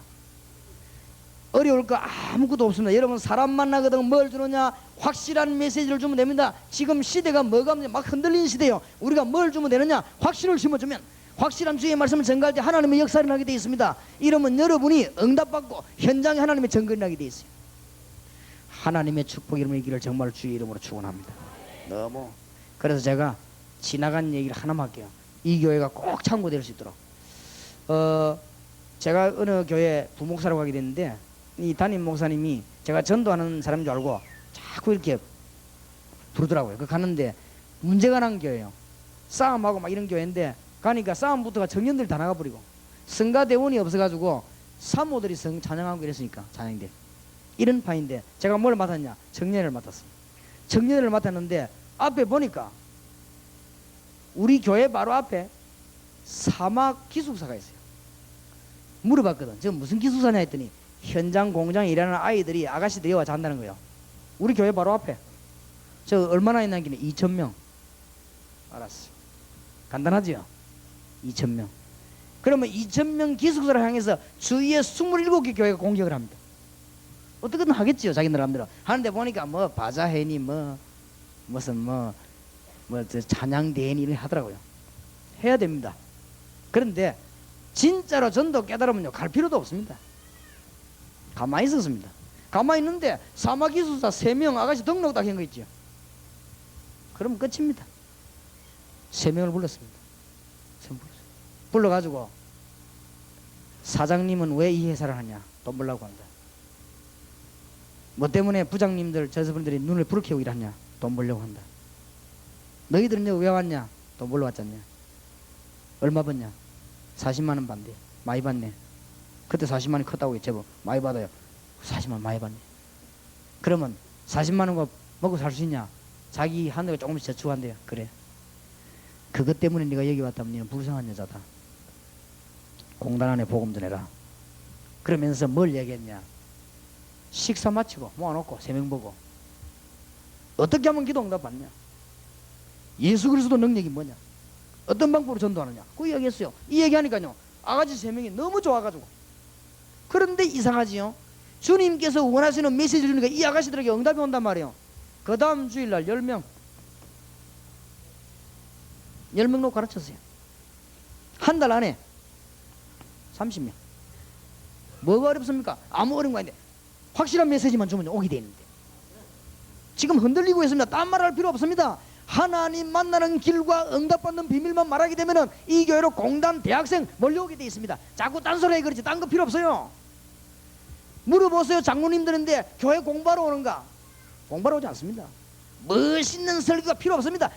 어려울 거 아무것도 없습니다. 여러분 사람 만나거든 뭘 주느냐? 확실한 메시지를 주면 됩니다. 지금 시대가 뭐가 막 흔들리는 시대요. 우리가 뭘 주면 되느냐? 확신을 심어주면 확실한 주의 말씀을 전가할 때 하나님의 역사를 하게 되어 있습니다. 이러면 여러분이 응답받고 현장에 하나님의 증거를 하게 되어 있어요. 하나님의 축복 이름을 이기를 정말 주의 이름으로 축원합니다. 너무 그래서 제가 지나간 얘기를 하나만 할게요. 이 교회가 꼭 참고될 수 있도록 제가 어느 교회 부목사로 가게 됐는데 이 담임 목사님이 제가 전도하는 사람인 줄 알고 자꾸 이렇게 부르더라고요. 그 갔는데 문제가 난 교회예요. 싸움하고 막 이런 교회인데 가니까 싸움부터가 청년들이 다 나가버리고 성가대원이 없어가지고 사모들이 성 찬양하고 이랬으니까 찬양대 이런 파인데 제가 뭘 맡았냐? 청년을 맡았어요. 청년을 맡았는데 앞에 보니까 우리 교회 바로 앞에 사막 기숙사가 있어요. 물어봤거든. 저 무슨 기숙사냐 했더니 현장 공장에 일하는 아이들이 아가씨들이 여와 잔다는 거예요. 우리 교회 바로 앞에. 저 얼마나 있는 게는 2,000명. 알았어. 간단하죠? 2,000명. 그러면 2,000명 기숙사를 향해서 주위에 27개 교회가 공격을 합니다. 어떻게든 하겠지요, 자기 나름대로. 하는데 보니까 뭐 바자회니 무슨 저 찬양대회니 이런 하더라고요. 해야 됩니다. 그런데 진짜로 전도 깨달으면요 갈 필요도 없습니다. 가만히 있었습니다. 가만히 있는데 사마기숙사 3명 아가씨 등록 딱 한 거 있죠. 그럼 끝입니다. 3명을 불렀습니다. 불러가지고 사장님은 왜 이 회사를 하냐? 돈 벌라고 한다. 뭐 때문에 부장님들 저서분들이 눈을 불을 켜고 일하냐? 돈 벌려고 한다. 너희들은 여기 왜 왔냐? 돈 벌러 왔잖냐? 얼마 받냐? 40만 원 받대. 많이 받네. 그때 40만 원이 컸다고 제법 많이 받아요. 40만 원 많이 받네. 그러면 40만 원거 먹고 살 수 있냐? 자기 하늘가 조금씩 저축한대요. 그래. 그것 때문에 네가 여기 왔다면 너는 불쌍한 여자다. 공단 안에 복음 전해라. 그러면서 뭘 얘기했냐? 식사 마치고 모아놓고 3명 보고 어떻게 하면 기도 응답 받냐? 예수 그리스도 능력이 뭐냐? 어떤 방법으로 전도하느냐? 그 이야기했어요. 이 얘기하니까요 아가씨 3명이 너무 좋아가지고. 그런데 이상하지요. 주님께서 원하시는 메시지를 주니까 이 아가씨들에게 응답이 온단 말이에요. 그 다음 주일날 10명 놓고 가르쳤어요. 한 달 안에 30명. 뭐가 어렵습니까? 아무 어려운 거 아닌데 확실한 메시지만 주면 오게 되는데 지금 흔들리고 있습니다. 딴 말할 필요 없습니다. 하나님 만나는 길과 응답받는 비밀만 말하게 되면은 이 교회로 공단 대학생 몰려오게 돼 있습니다. 자꾸 딴소리 해 그러지 딴 거 필요 없어요. 물어보세요. 장로님들인데 교회 공부하러 오는가? 공부하러 오지 않습니다. 멋있는 설교가 필요 없습니다.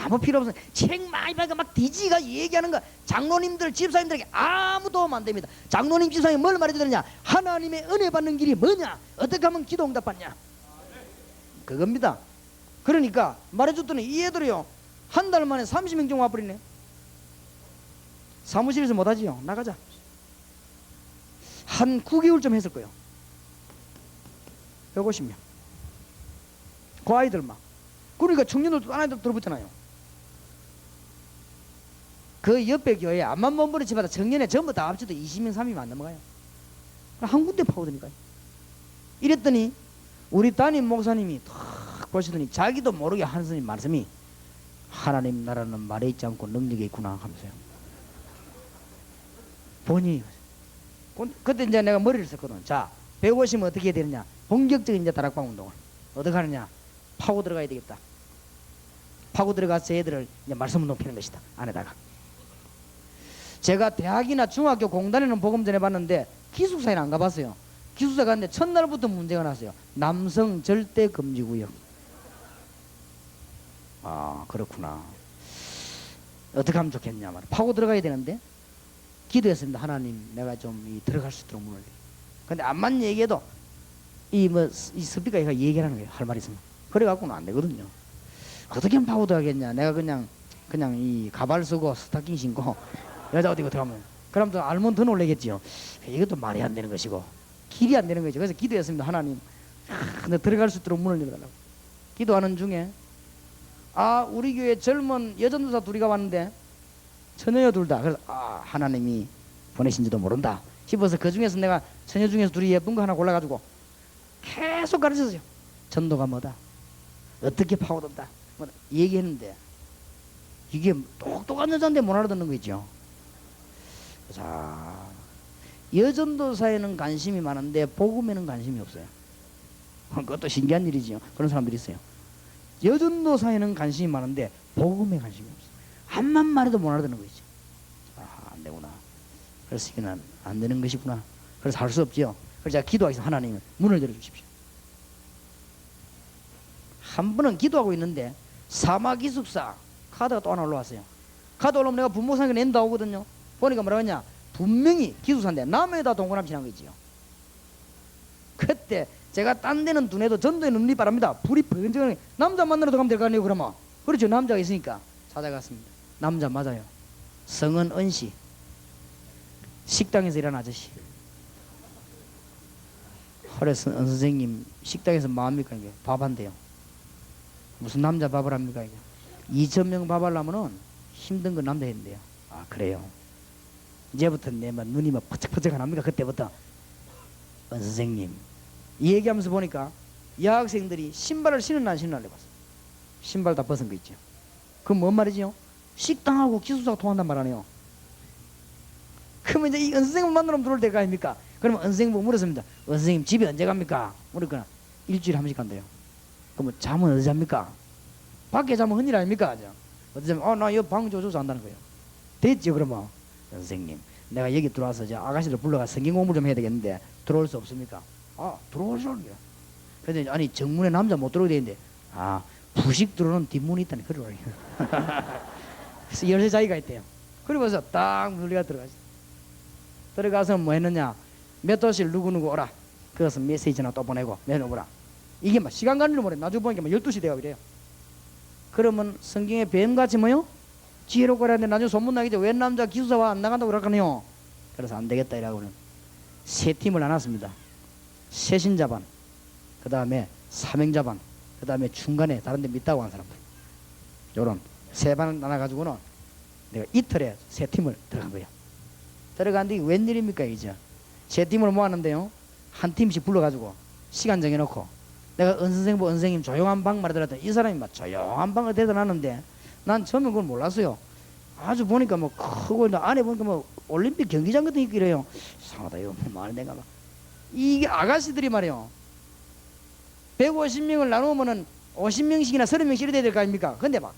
아무 필요 없어요. 책 많이 봐가 막 디지가 얘기하는 거 장로님들 집사님들에게 아무 도움 안 됩니다. 장로님 집사님 뭘 말해주느냐? 하나님의 은혜 받는 길이 뭐냐? 어떻게 하면 기도 응답 받냐? 그겁니다. 그러니까 말해줬더니 이 애들이요 한 달 만에 30명 정도 와버리네. 사무실에서 못하지요. 나가자. 한 9개월쯤 했을 거예요. 150명. 그 아이들만. 그러니까 청년들도 딴 아이들 들어붙잖아요. 그 옆에 교회 암만 몸부림 집마다 청년에 전부 다 합쳐도 20명 30명 안 넘어가요. 한 군데 파고드니까요. 이랬더니 우리 담임 목사님이 탁 보시더니 자기도 모르게 하는 말씀이 하나님 나라는 말에 있지 않고 능력에 있구나 하면서요. 보니 그때 이제 내가 머리를 썼거든. 자 150은 어떻게 해야 되느냐? 본격적인 이제 다락방 운동을 어떻게 하느냐? 파고 들어가야 되겠다. 파고 들어가서 애들을 이제 말씀 운동 피는 것이다. 안에다가 제가 대학이나 중학교 공단에는 복음 전해봤는데 기숙사에는 안 가봤어요. 기숙사 갔는데 첫날부터 문제가 났어요. 남성 절대 금지구역. 아 그렇구나. 어떻게 하면 좋겠냐 말이야. 파고 들어가야 되는데 기도했습니다. 하나님 내가 좀 들어갈 수 있도록 문을. 근데 암만 얘기해도 이 스피커가 얘기하는 거예요. 할 말이 있으면. 그래갖고는 안 되거든요. 어떻게 하면 파고 들어가겠냐. 내가 그냥 이 가발 쓰고 스타킹 신고 여자 어디 들어가면 그럼 또 알면 더 놀라겠지요. 이것도 말이 안 되는 것이고 길이 안 되는 거죠. 그래서 기도했습니다. 하나님 근데 들어갈 수 있도록 문을 열어달라고. 기도하는 중에 우리 교회 젊은 여전도사 둘이가 왔는데 처녀여 둘 다. 그래서 하나님이 보내신지도 모른다 싶어서 그 중에서 내가 처녀 중에서 둘이 예쁜 거 하나 골라가지고 계속 가르쳤어요. 전도가 뭐다, 어떻게 파고든다 얘기했는데 이게 똑똑한 여자인데 못 알아듣는 거 있죠. 자, 여전도사에는 관심이 많은데 복음에는 관심이 없어요. 그것도 신기한 일이지요. 그런 사람들이 있어요. 여전도사에는 관심이 많은데 복음에 관심이 없어요. 한만 말해도 못 알아듣는 거 있죠. 안 되구나. 그래서 이건 안 되는 것이구나. 그래서 할 수 없지요. 그래서 제가 기도하겠습니다. 하나님 문을 열어주십시오. 한 번은 기도하고 있는데 사마기숙사 카드가 또 하나 올라왔어요. 카드 올라오면 내가 부모상에 낸다 오거든요. 보니까 뭐라고 했냐, 분명히 기숙사인데 남에다 동거남 친한 거지요. 그때 제가 딴 데는 둔해도 전도에 눈이 바랍니다. 불이 번쩍하니 남자 만나러 가면 될 거 아니에요. 그러면 그렇죠. 남자가 있으니까 찾아갔습니다. 남자 맞아요. 성은 은씨, 식당에서 일하는 아저씨. 그래서 은 선생님 식당에서 뭐합니까? 이게 밥 한대요. 무슨 남자 밥을 합니까? 이게 2,000명 밥 하려면은 힘든 건 남자 했는데요. 아 그래요. 이제부터 내만 눈이 막 퍼쩍퍼쩍 안 합니까? 그때부터 은 선생님 이 얘기하면서 보니까 여학생들이 신발을 신었나 안 신었나 해봤어. 신발 다 벗은 거 있죠. 그럼 뭔 말이죠? 식당하고 기숙사가 통한단 말 아니에요. 그러면 이제 이 은 선생님 만나러 들어올 때가 아닙니까? 그러면 은 선생님 보고 물었습니다. 은 선생님 집에 언제 갑니까? 물었거나 일주일에 한 번씩 간대요. 그러면 잠은 어디 잡니까? 밖에 자면 흔일 아닙니까? 어디 자면 나 여기 방 줘서 한다는 거예요. 됐죠 그러면 은 선생님 내가 여기 들어와서 저 아가씨들 불러가 성경 공부 좀 해야 되겠는데 들어올 수 없습니까? 아 들어오시라는 거야. 근데 아니 정문에 남자 못 들어오게 되는데 아 부식 들어오는 뒷문이 있다니 그래. 그래서 열쇠 자기가 있대요. 그러고서 딱 우리가 들어가지. 들어가서 뭐 했느냐? 몇 호실 누구누구 오라. 그래서 메시지나 또 보내고 내놓으라. 이게 막 시간 가는 줄 모르네. 나중에 보니까 막 12시 되어 이래요. 그러면 성경에 뱀같이 뭐요? 지혜롭고 그러는데 나중에 소문나겠죠. 웬 남자 기숙사와 안 나간다고 그러거든요. 그래서 안 되겠다 이라고는 세 팀을 나눴습니다. 세신자반, 그 다음에 사명자반, 그 다음에 중간에 다른 데 믿다고 하는 사람들. 요런 세 반을 나눠가지고는 내가 이틀에 세 팀을 들어간 거예요. 들어갔는데 웬일입니까 이제 세 팀을 모았는데요. 한 팀씩 불러가지고 시간 정해놓고 내가 은 선생님 조용한 방 말하더라도 이 사람이 막 조용한 방을 대단하는데 난 처음에 그걸 몰랐어요. 아주 보니까 뭐 크고 안에 보니까 뭐 올림픽 경기장 같은 게 있고 이래요. 이상하다 이거 뭐 많은 데가 막 이게 아가씨들이 말이요 150명을 나누면은 50명씩이나 30명씩 이래 될 거 아닙니까? 근데 막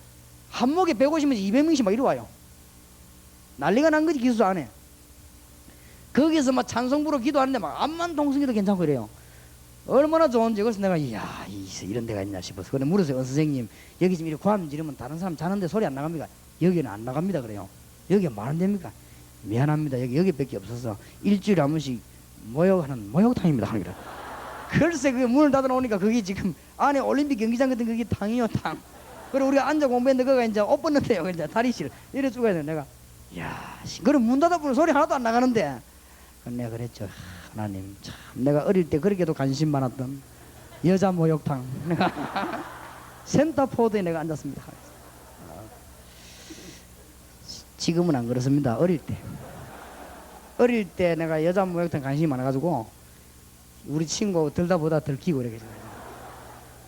한목에 150명씩 200명씩 막 이리 와요. 난리가 난 거지 기숙사 안에. 거기서 막 찬송 부르고 기도하는데 막 암만 동성이도 괜찮고 이래요. 얼마나 좋은지. 그래서 내가 이야 이런 데가 있냐 싶어서 그래 물었어요. 선생님 여기 지금 이렇게 고함 지르면 다른 사람 자는데 소리 안 나갑니까? 여기는 안 나갑니다 그래요. 여기가 말안 됩니까? 미안합니다. 여기밖에 없어서 일주일에 한 번씩 모욕하는 목욕탕입니다 하는 거라. 글쎄 그 문을 닫아 놓으니까 그게 지금 안에 올림픽 경기장 같은 그게 탕이요 탕. 그리고 우리가 앉아 공부했는데 그가 이제 옷 벗는데요. 이제 다리실 이래 쭉 가야 돼. 내가 야 그럼 문 닫아 보면 소리 하나도 안 나가는데. 내가 그랬죠. 하나님 참 내가 어릴 때 그렇게도 관심 많았던 여자 목욕탕. 내가 센터포드에 내가 앉았습니다. 지금은 안 그렇습니다. 어릴 때 내가 여자 목욕탕 관심이 많아가지고 우리 친구 들다보다 들키고 이렇게.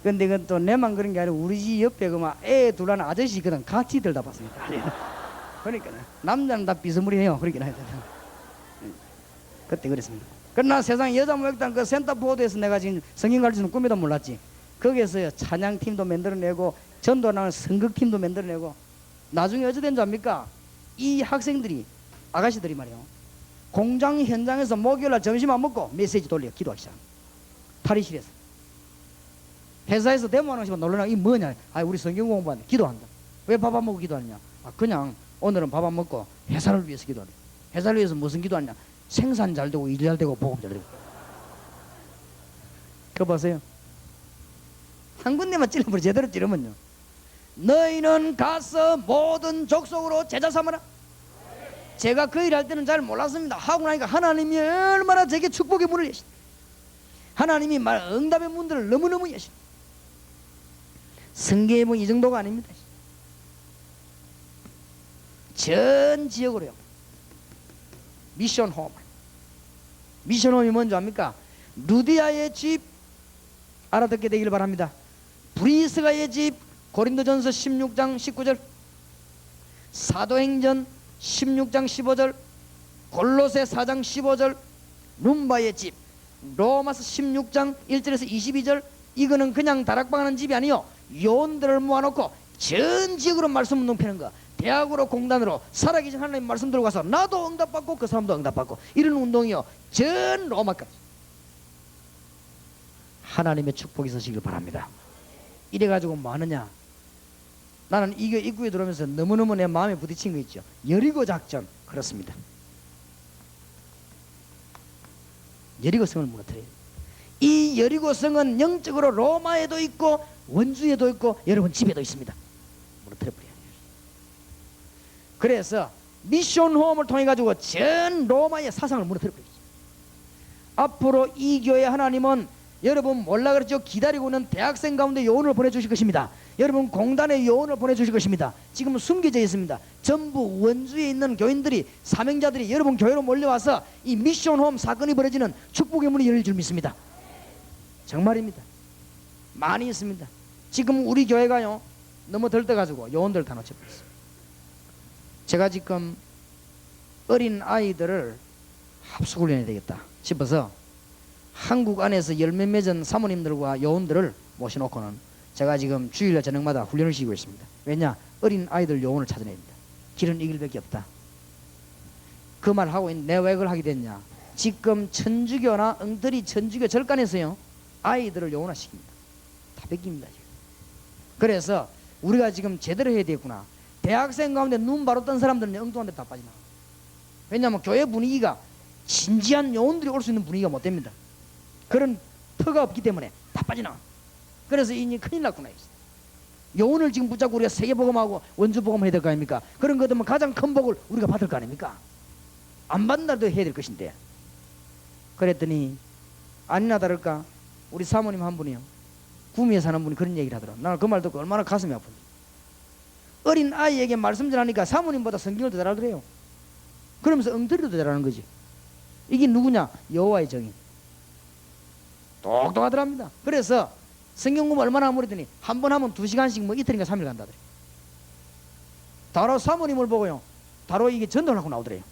근데 그건 또 내만 그런 게 아니라 우리 집 옆에 그만 애 둘하는 아저씨 있거든. 같이 들다 봤습니다. 그러니까 남자는 다 비스무리해요. 그러긴 해야 돼. 그때 그랬습니다. 그러나 세상 여자 목욕탕 그 센터포드에서 내가 지금 성경 가르치는 꿈에도 몰랐지. 거기에서요 찬양팀도 만들어내고 전도하는 성극팀도 만들어내고 나중에 어찌 된 줄 압니까? 이 학생들이 아가씨들이 말이요 공장 현장에서 목요일날 점심 안 먹고 메시지 돌려 기도하기 시작. 탈의실에서 회사에서 데모하는 것이 놀라나 이 뭐냐? 아 우리 성경 공부하는데 기도한다. 왜 밥 안 먹고 기도하느냐? 아 그냥 오늘은 밥 안 먹고 회사를 위해서 기도하네. 회사를 위해서 무슨 기도하냐? 생산 잘 되고 일 잘 되고 보험 잘 되고. 그거 보세요. 한 군데만 찔러버려 제대로 찌르면요. 너희는 가서 모든 족속으로 제자 삼아라. 제가 그 일 할 때는 잘 몰랐습니다. 하고 나니까 하나님이 얼마나 제게 축복의 문을 여신. 하나님이 응답의 문들을 너무너무 여신. 성경에 보면 이 정도가 아닙니다. 전 지역으로요. 미션홈. 미션홈이 뭔지 압니까? 루디아의 집 알아듣게 되길 바랍니다. 브리스가의 집 고린도전서 16장 19절, 사도행전 16장 15절, 골로새 4장 15절, 룸바의 집 로마서 16장 1절에서 22절. 이거는 그냥 다락방하는 집이 아니요 요원들을 모아놓고 전 지역으로 말씀을 눕히는 거. 대학으로 공단으로 살아계신 하나님 말씀 들고 가서 나도 응답받고 그 사람도 응답받고 이런 운동이요 전 로마까지 하나님의 축복이 있으시길 바랍니다. 이래가지고 뭐 하느냐? 나는 이게 입구에 들어오면서 너무너무 내 마음에 부딪힌 거 있죠. 여리고 작전. 그렇습니다. 여리고성을 무너뜨려야 돼요. 이 여리고성은 영적으로 로마에도 있고 원주에도 있고 여러분 집에도 있습니다. 무너뜨려버려야 돼요. 그래서 미션 호흡을 통해 가지고 전 로마의 사상을 무너뜨려버리죠. 앞으로 이 교회 하나님은 여러분 몰라 그랬죠? 기다리고 있는 대학생 가운데 요원을 보내주실 것입니다. 여러분 공단에 요원을 보내주실 것입니다. 지금 숨겨져 있습니다. 전부 원주에 있는 교인들이 사명자들이 여러분 교회로 몰려와서 이 미션 홈 사건이 벌어지는 축복의 문이 열릴 줄 믿습니다. 정말입니다. 많이 있습니다. 지금 우리 교회가요 너무 들떠가지고 요원들 다 놓쳐버렸어요. 제가 지금 어린 아이들을 합숙훈련해야 되겠다 싶어서 한국 안에서 열몇 맺은 사모님들과 요원들을 모셔놓고는 제가 지금 주일날 저녁마다 훈련을 시키고 있습니다. 왜냐? 어린 아이들 요원을 찾아내야 됩니다. 길은 이 길밖에 없다. 그 말 하고 있는데 내가 왜 그걸 하게 됐냐? 지금 천주교나 엉터리 천주교 절간에서요 아이들을 요원화 시킵니다. 다 뺏깁니다 지금. 그래서 우리가 지금 제대로 해야 되겠구나. 대학생 가운데 눈 바로 뜬 사람들은 엉뚱한 데 다 빠져나가. 왜냐하면 교회 분위기가 진지한 요원들이 올 수 있는 분위기가 못 됩니다. 그런 터가 없기 때문에 다 빠져나가. 그래서 이니 큰일 났구나. 요원을 지금 붙잡고 우리가 세계복음하고 원주복음 해야 될 거 아닙니까? 그런 것 때문에 가장 큰 복을 우리가 받을 거 아닙니까? 안 받는다도 해야 될 것인데. 그랬더니 아니나 다를까 우리 사모님 한 분이요 구미에 사는 분이 그런 얘기를 하더라고요. 나는 그 말 듣고 얼마나 가슴이 아픈지. 어린 아이에게 말씀 전하니까 사모님보다 성경을 더 잘 알더래요. 그러면서 엉터리도 더 잘하는 거지. 이게 누구냐? 여호와의 정인. 똑똑하더랍니다. 그래서 성경 공부 얼마나 하면 그랬더니 한 번 하면 2시간씩 뭐 이틀인가 3일 간다더래. 바로 사모님을 보고요 바로 이게 전도를 하고 나오더래요.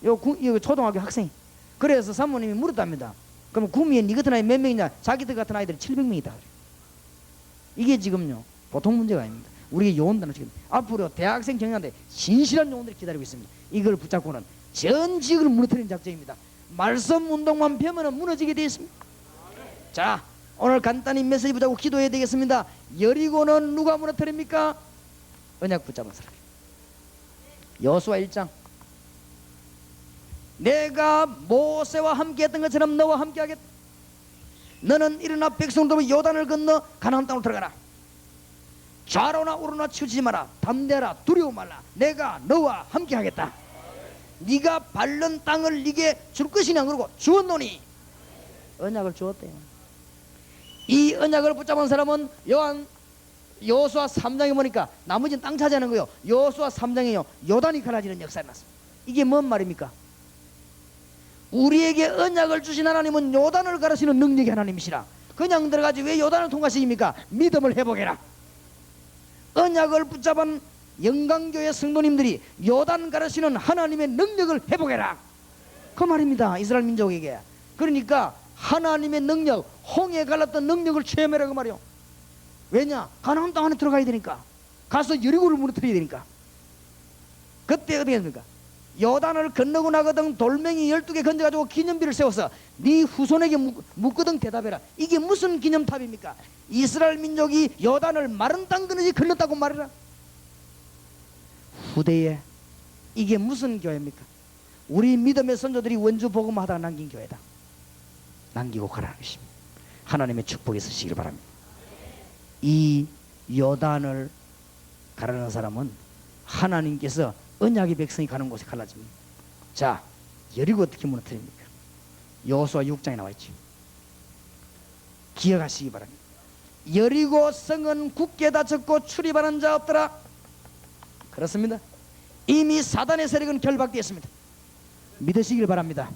요 초등학교 학생이. 그래서 사모님이 물었답니다. 그럼 구미에 니 같은 아이 몇 명이냐? 자기들 같은 아이들이 700명이다. 이게 지금요 보통 문제가 아닙니다. 우리 요원단을 지금 앞으로 대학생 경영한테 신실한 요원들이 기다리고 있습니다. 이걸 붙잡고는 전 지역을 무너뜨리는 작전입니다. 말씀 운동만 펴면 무너지게 되어 있습니다. 자, 오늘 간단히 메시지 붙잡고 기도해야 되겠습니다. 여리고는 누가 무너뜨립니까? 언약 붙잡은 사람. 여호수아 1장. 내가 모세와 함께 했던 것처럼 너와 함께 하겠다. 너는 일어나 백성들과 요단을 건너 가나안 땅으로 들어가라. 좌로나 우로나 치우치지 마라. 담대하라. 두려워 말라. 내가 너와 함께 하겠다. 네가 밟는 땅을 네게 줄 것이냐 그러고 주었노니 언약을 주었대요. 이 언약을 붙잡은 사람은 여호수아 3장에 보니까 나머지는 땅 차지하는 거요. 여호수아 3장에요 요단이 갈라지는 역사가 났습니다. 이게 뭔 말입니까? 우리에게 언약을 주신 하나님은 요단을 가르치는 능력의 하나님이시라. 그냥 들어가지 왜 요단을 통과시킵니까? 믿음을 회복해라. 언약을 붙잡은 영광교회 성도님들이 요단 가르치는 하나님의 능력을 회복해라. 그 말입니다. 이스라엘 민족에게. 그러니까 하나님의 능력, 홍해 갈랐던 능력을 체험해라 그 말이요. 왜냐? 가나안 땅 안에 들어가야 되니까. 가서 여리고를 무너뜨려야 되니까. 그때 어떻게 했습니까? 요단을 건너고 나거든 돌멩이 12개 건져가지고 기념비를 세워서 네 후손에게 묻거든 대답해라. 이게 무슨 기념탑입니까? 이스라엘 민족이 요단을 마른 땅 건넜다고 말해라. 후대에 이게 무슨 교회입니까? 우리 믿음의 선조들이 원주 복음하다가 남긴 교회다. 남기고 가라는 것입니다. 하나님의 축복이 있으시길 바랍니다. 이 요단을 가라는 사람은 하나님께서 언약의 백성이 가는 곳에 갈라집니다. 자, 여리고 어떻게 무너뜨립니까? 여호수아 6장에 나와 있죠. 기억하시기 바랍니다. 여리고 성은 굳게 닫혔고 출입하는 자 없더라. 그렇습니다. 이미 사단의 세력은 결박되었습니다. 믿으시길 바랍니다.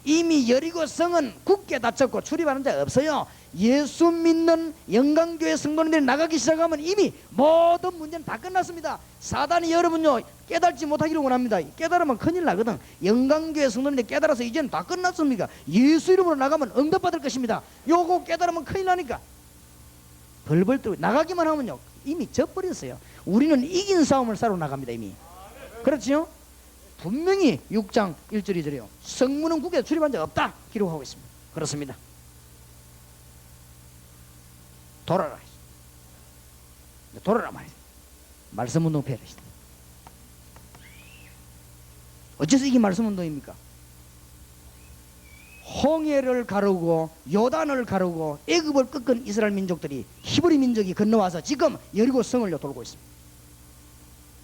이미 여리고 성은 굳게 닫혔고 출입하는 자 없어요. 예수 믿는 영광교회 성도님들이 나가기 시작하면 이미 모든 문제는 다 끝났습니다. 사단이 여러분요 깨달지 못하기를 원합니다. 깨달으면 큰일 나거든. 영광교회 성도님들 깨달아서 이제는 다 끝났습니까? 예수 이름으로 나가면 응답받을 것입니다. 요거 깨달으면 큰일 나니까 벌벌 떨고 나가기만 하면요 이미 져버렸어요. 우리는 이긴 싸움을 싸러 나갑니다. 이미. 그렇지요? 분명히 6장 1절 2절이요 성문은 국에 출입한 적 없다 기록하고 있습니다. 그렇습니다. 돌아라. 돌아라 말이야. 말씀 운동 폐하라. 어째서 이게 말씀 운동입니까? 홍해를 가르고 요단을 가르고 애굽을 꺾은 이스라엘 민족들이 히브리 민족이 건너와서 지금 여리고 성을 돌고 있습니다.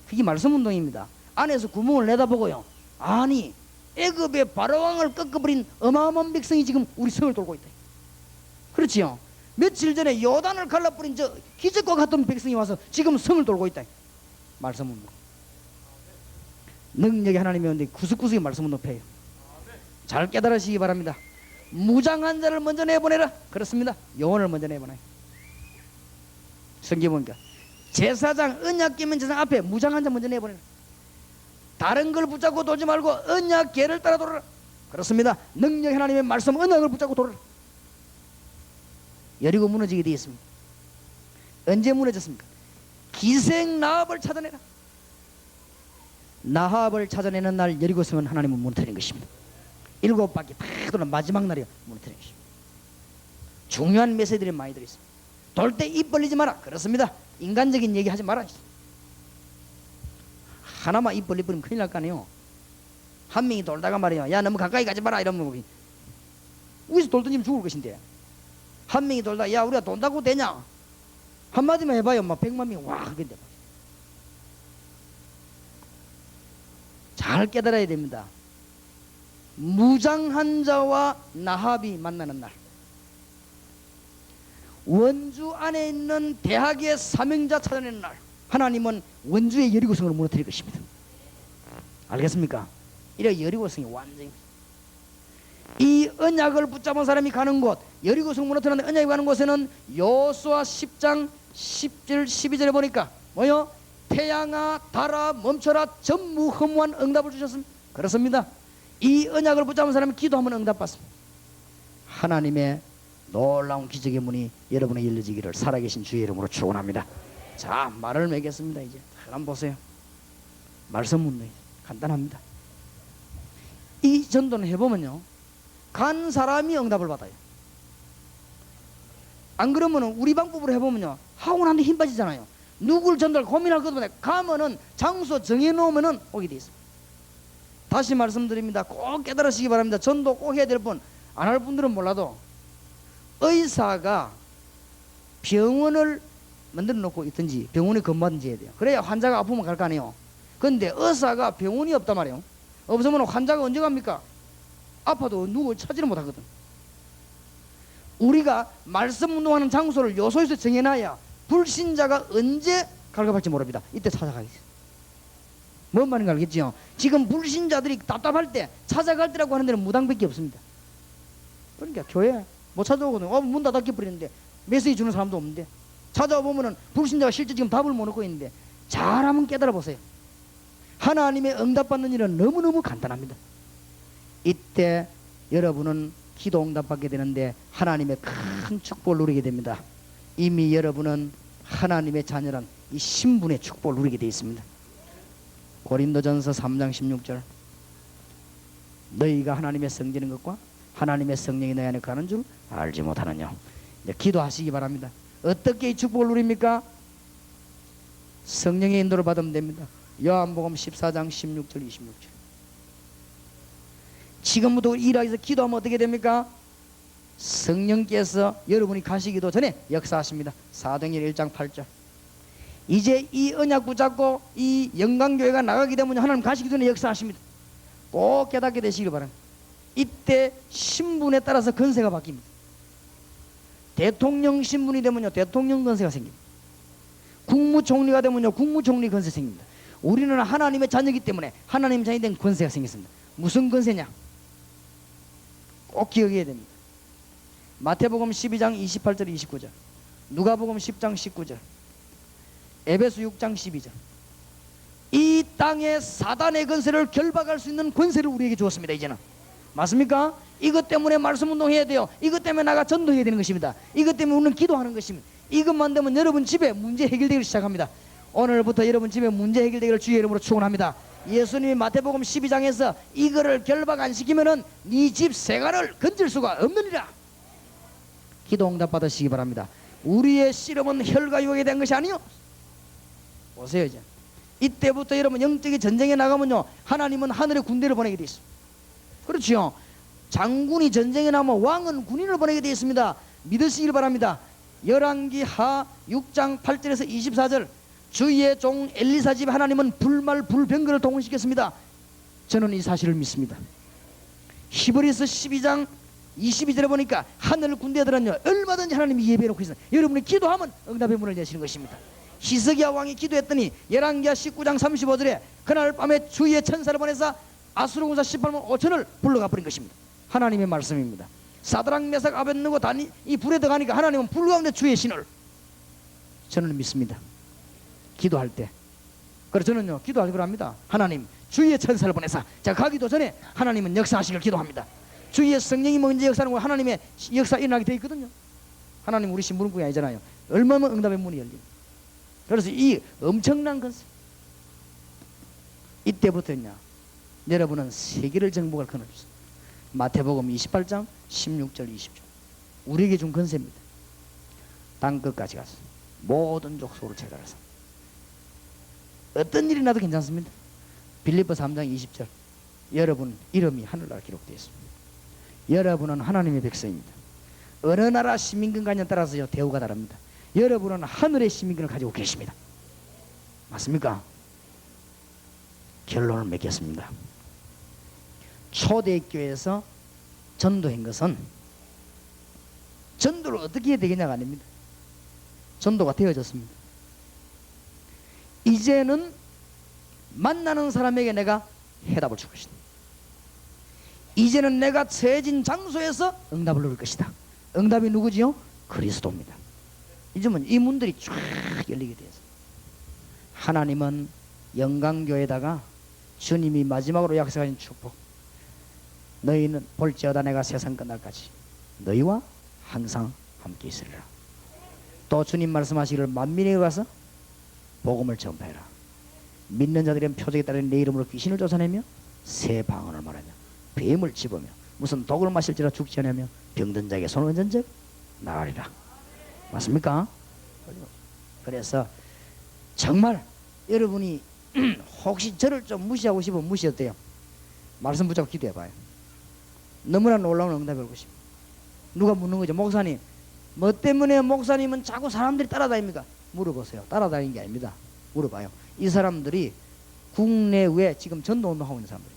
그게 말씀 운동입니다. 안에서 구멍을 내다보고요. 아니 애굽의 바로왕을 꺾어버린 어마어마한 백성이 지금 우리 성을 돌고 있다. 그렇지요. 며칠 전에 요단을 갈라버린 저 기적과 같은 백성이 와서 지금 성을 돌고 있다. 말씀 운동. 능력이 하나님이 오는데 구석구석에 말씀 운동 패요. 잘 깨달으시기 바랍니다. 무장한 자를 먼저 내보내라. 그렇습니다. 영혼을 먼저 내보내요. 성경 보니까 제사장 언약 깨면 제사장 앞에 무장한 자 먼저 내보내라. 다른 걸 붙잡고 돌지 말고 언약 계를 따라 돌아라. 그렇습니다. 능력 하나님의 말씀 언약을 붙잡고 돌아라. 여리고 무너지게 되어 있습니다. 언제 무너졌습니까? 기생 나합을 찾아내라. 나합을 찾아내는 날 여리고성은 하나님은 무너뜨린 것입니다. 7바퀴 다 돌아 마지막 날에 무너뜨린 것입니다. 중요한 메시지들이 많이 들어있습니다. 돌 때 입 벌리지 마라. 그렇습니다. 인간적인 얘기 하지 마라. 하나만 입 벌리면 큰일 날 거 아니에요. 한 명이 돌다가 말이에요. 야 너무 가까이 가지 마라 이러면 위에서 돌 던지면 죽을 것인데, 한 명이 돌다가 야 우리가 돈다고 되냐 한마디만 해봐요. 막 100만 명이 와 하겠대. 잘 깨달아야 됩니다. 무장한 자와 나합이 만나는 날, 원주 안에 있는 대학의 사명자 찾아내는 날, 하나님은 원주의 여리고성을 무너뜨릴 것입니다. 알겠습니까? 이래 여리고성이 완전히 이 언약을 붙잡은 사람이 가는 곳, 여리고성 무너뜨리는 언약이 가는 곳에는 여호수아 10장 10절 12절에 보니까 뭐요? 태양아 달아 멈춰라 전무후무한 응답을 주셨습니다. 그렇습니다. 이 언약을 붙잡은 사람이 기도하면 응답받습니다. 하나님의 놀라운 기적의 문이 여러분의 열려지기를 살아계신 주의 이름으로 축원합니다. 자, 말을 맺겠습니다. 이제 한번 보세요. 말씀 문제 간단합니다. 이 전도는 해보면요, 간 사람이 응답을 받아요. 안 그러면 우리 방법으로 해보면요, 하고 나는데 힘 빠지잖아요. 누굴 전도할 고민할 것보다 가면은 장소 정해놓으면은 오게 돼 있습니다. 다시 말씀드립니다. 꼭 깨달으시기 바랍니다. 전도 꼭 해야 될 분, 안 할 분들은 몰라도 의사가 병원을 만들어 놓고 있든지 병원에 근무하든지 해야 돼요. 그래야 환자가 아프면 갈 거 아니에요. 근데 의사가 병원이 없단 말이에요. 없으면 환자가 언제 갑니까? 아파도 누구 찾지를 못하거든. 우리가 말씀 운동하는 장소를 요소에서 정해놔야 불신자가 언제 갈급할지 모릅니다. 이때 찾아가겠어요. 뭔 말인가 알겠지요? 지금 불신자들이 답답할 때 찾아갈 때라고 하는 데는 무당밖에 없습니다. 그러니까 교회 못 찾아오거든. 문 닫았게 버리는데 메시지 주는 사람도 없는데, 찾아와 보면은 불신자가 실제 지금 답을 못 얻고 있는데, 잘하면 깨달아 보세요. 하나님의 응답받는 일은 너무너무 간단합니다. 이때 여러분은 기도 응답받게 되는데 하나님의 큰 축복을 누리게 됩니다. 이미 여러분은 하나님의 자녀란 이 신분의 축복을 누리게 되어 있습니다. 고린도전서 3장 16절, 너희가 하나님의 성지는 것과 하나님의 성령이 너희 안에 가는 줄 알지 못하느냐. 이제 기도하시기 바랍니다. 어떻게 이 축복을 누립니까? 성령의 인도를 받으면 됩니다. 요한복음 14장 16절 26절. 지금부터 일하기 위해서 기도하면 어떻게 됩니까? 성령께서 여러분이 가시기도 전에 역사하십니다. 사도행전 1장 8절. 이제 이 언약 붙잡고 이 영광교회가 나가게 되면 하나님 가시기 전에 역사하십니다. 꼭 깨닫게 되시길 바랍니다. 이때 신분에 따라서 건세가 바뀝니다. 대통령 신분이 되면요, 대통령 건세가 생깁니다. 국무총리가 되면요, 국무총리 건세 생깁니다. 우리는 하나님의 자녀이기 때문에 하나님 자녀이 된 권세가 생겼습니다. 무슨 권세냐? 꼭 기억해야 됩니다. 마태복음 12장 28절 29절, 누가복음 10장 19절, 에베소 6장 12절. 이 땅의 사단의 권세를 결박할 수 있는 권세를 우리에게 주었습니다. 이제는 맞습니까? 이것 때문에 말씀 운동해야 돼요. 이것 때문에 나가 전도해야 되는 것입니다. 이것 때문에 우리는 기도하는 것입니다. 이것만 되면 여러분 집에 문제 해결되기 시작합니다. 오늘부터 여러분 집에 문제 해결되기를 주의 이름으로 축원합니다. 예수님이 마태복음 12장에서 이거를 결박 안 시키면은 네 집 세간을 건질 수가 없느니라. 기도 응답 받으시기 바랍니다. 우리의 씨름은 혈과 육에 대한 것이 아니요. 보세요. 이제 이때부터 여러분 영적인 전쟁에 나가면요, 하나님은 하늘의 군대를 보내게 돼 있습니다. 그렇죠. 장군이 전쟁에 나면 왕은 군인을 보내게 되어 있습니다. 믿으시길 바랍니다. 열왕기 하 6장 8절에서 24절 주의 종 엘리사 집 하나님은 불말 불병거를 동원시켰습니다. 저는 이 사실을 믿습니다. 히브리서 12장 22절에 보니까 하늘 군대들은요 얼마든지 하나님이 예배해놓고 있어요. 여러분이 기도하면 응답의 문을 여시는 것입니다. 히스기야 왕이 기도했더니 열왕기하 19장 35절에 그날 밤에 주의 천사를 보내서 아수르 군사 18만 5천을 불러가 버린 것입니다. 하나님의 말씀입니다. 사드락 메삭 아벳느고 다니 이 불에 들어가니까 하나님은 불 가운데 주의 신을 저는 믿습니다. 기도할 때 그래서 저는요 기도할 걸 합니다. 하나님 주의 천사를 보내사 제가 가기도 전에 하나님은 역사하시길 기도합니다. 주의 성령이 먼저 역사하는 거 하나님의 역사 일어나게 되어 있거든요. 하나님 우리 심부름꾼이 아니잖아요. 얼마나 응답의 문이 열립니다. 그래서 이 엄청난 것을 이때부터냐 여러분은 세계를 정복할 권한을 마태복음 28장 16절 20절 우리에게 준 권세입니다. 땅끝까지 가서 모든 족속을 제거해서 어떤 일이 나도 괜찮습니다. 빌립보 3장 20절 여러분 이름이 하늘나라 기록되어 있습니다. 여러분은 하나님의 백성입니다. 어느 나라 시민권과에 따라서요 대우가 다릅니다. 여러분은 하늘의 시민권을 가지고 계십니다. 맞습니까? 결론을 맺겠습니다. 초대교회에서 전도한 것은 전도를 어떻게 해야 되겠냐가 아닙니다. 전도가 되어졌습니다. 이제는 만나는 사람에게 내가 해답을 줄 것이다. 이제는 내가 처해진 장소에서 응답을 누릴 것이다. 응답이 누구지요? 그리스도입니다. 이제는 이 문들이 쫙 열리게 되었어요. 하나님은 영광교회에다가 주님이 마지막으로 약속하신 축복 너희는 볼지어다 내가 세상 끝날까지 너희와 항상 함께 있으리라. 또 주님 말씀하시기를 만민에게 가서 복음을 전파해라. 믿는 자들은 표적에 따른 내 이름으로 귀신을 쫓아내며 새 방언을 말하며 뱀을 집으며 무슨 독을 마실지라 죽지 않으며 병든 자에게 손을 얹은 즉 나으리라. 맞습니까? 그래서 정말 여러분이 혹시 저를 좀 무시하고 싶으면 무시해도 돼요. 말씀 붙잡고 기도해봐요. 너무나 놀라운 응답이 올 것입니다. 누가 묻는 거죠. 목사님 뭐 때문에 목사님은 자꾸 사람들이 따라다닙니까? 물어보세요. 따라다니는 게 아닙니다. 물어봐요. 이 사람들이 국내외 지금 전도운동하고 있는 사람들이에요.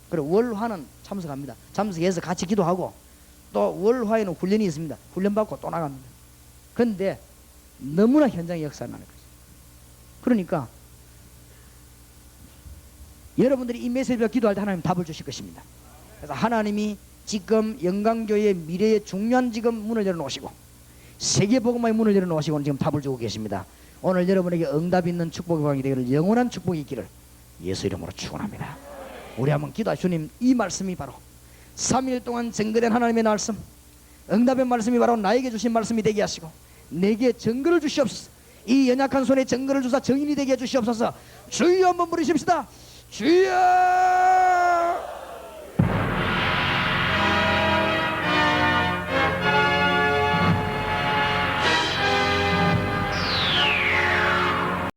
그리고 월화는 참석합니다. 참석해서 같이 기도하고 또 월화에는 훈련이 있습니다. 훈련받고 또 나갑니다. 그런데 너무나 현장의 역사가 나는 거죠. 그러니까 여러분들이 이 메시지를 기도할 때 하나님 답을 주실 것입니다. 그래서 하나님이 지금 영광교회의 미래의 중요한 지금 문을 열어놓으시고 세계복음화의 문을 열어놓으시고 지금 답을 주고 계십니다. 오늘 여러분에게 응답 있는 축복의 방이 되기를 영원한 축복이 있기를 예수 이름으로 축원합니다. 우리 한번 기도하. 주님 이 말씀이 바로 3일 동안 증거된 하나님의 말씀 응답의 말씀이 바로 나에게 주신 말씀이 되게 하시고 내게 증거를 주시옵소서. 이 연약한 손에 증거를 주사 증인이 되게 해주시옵소서. 주여 한번 부르십시다. 주여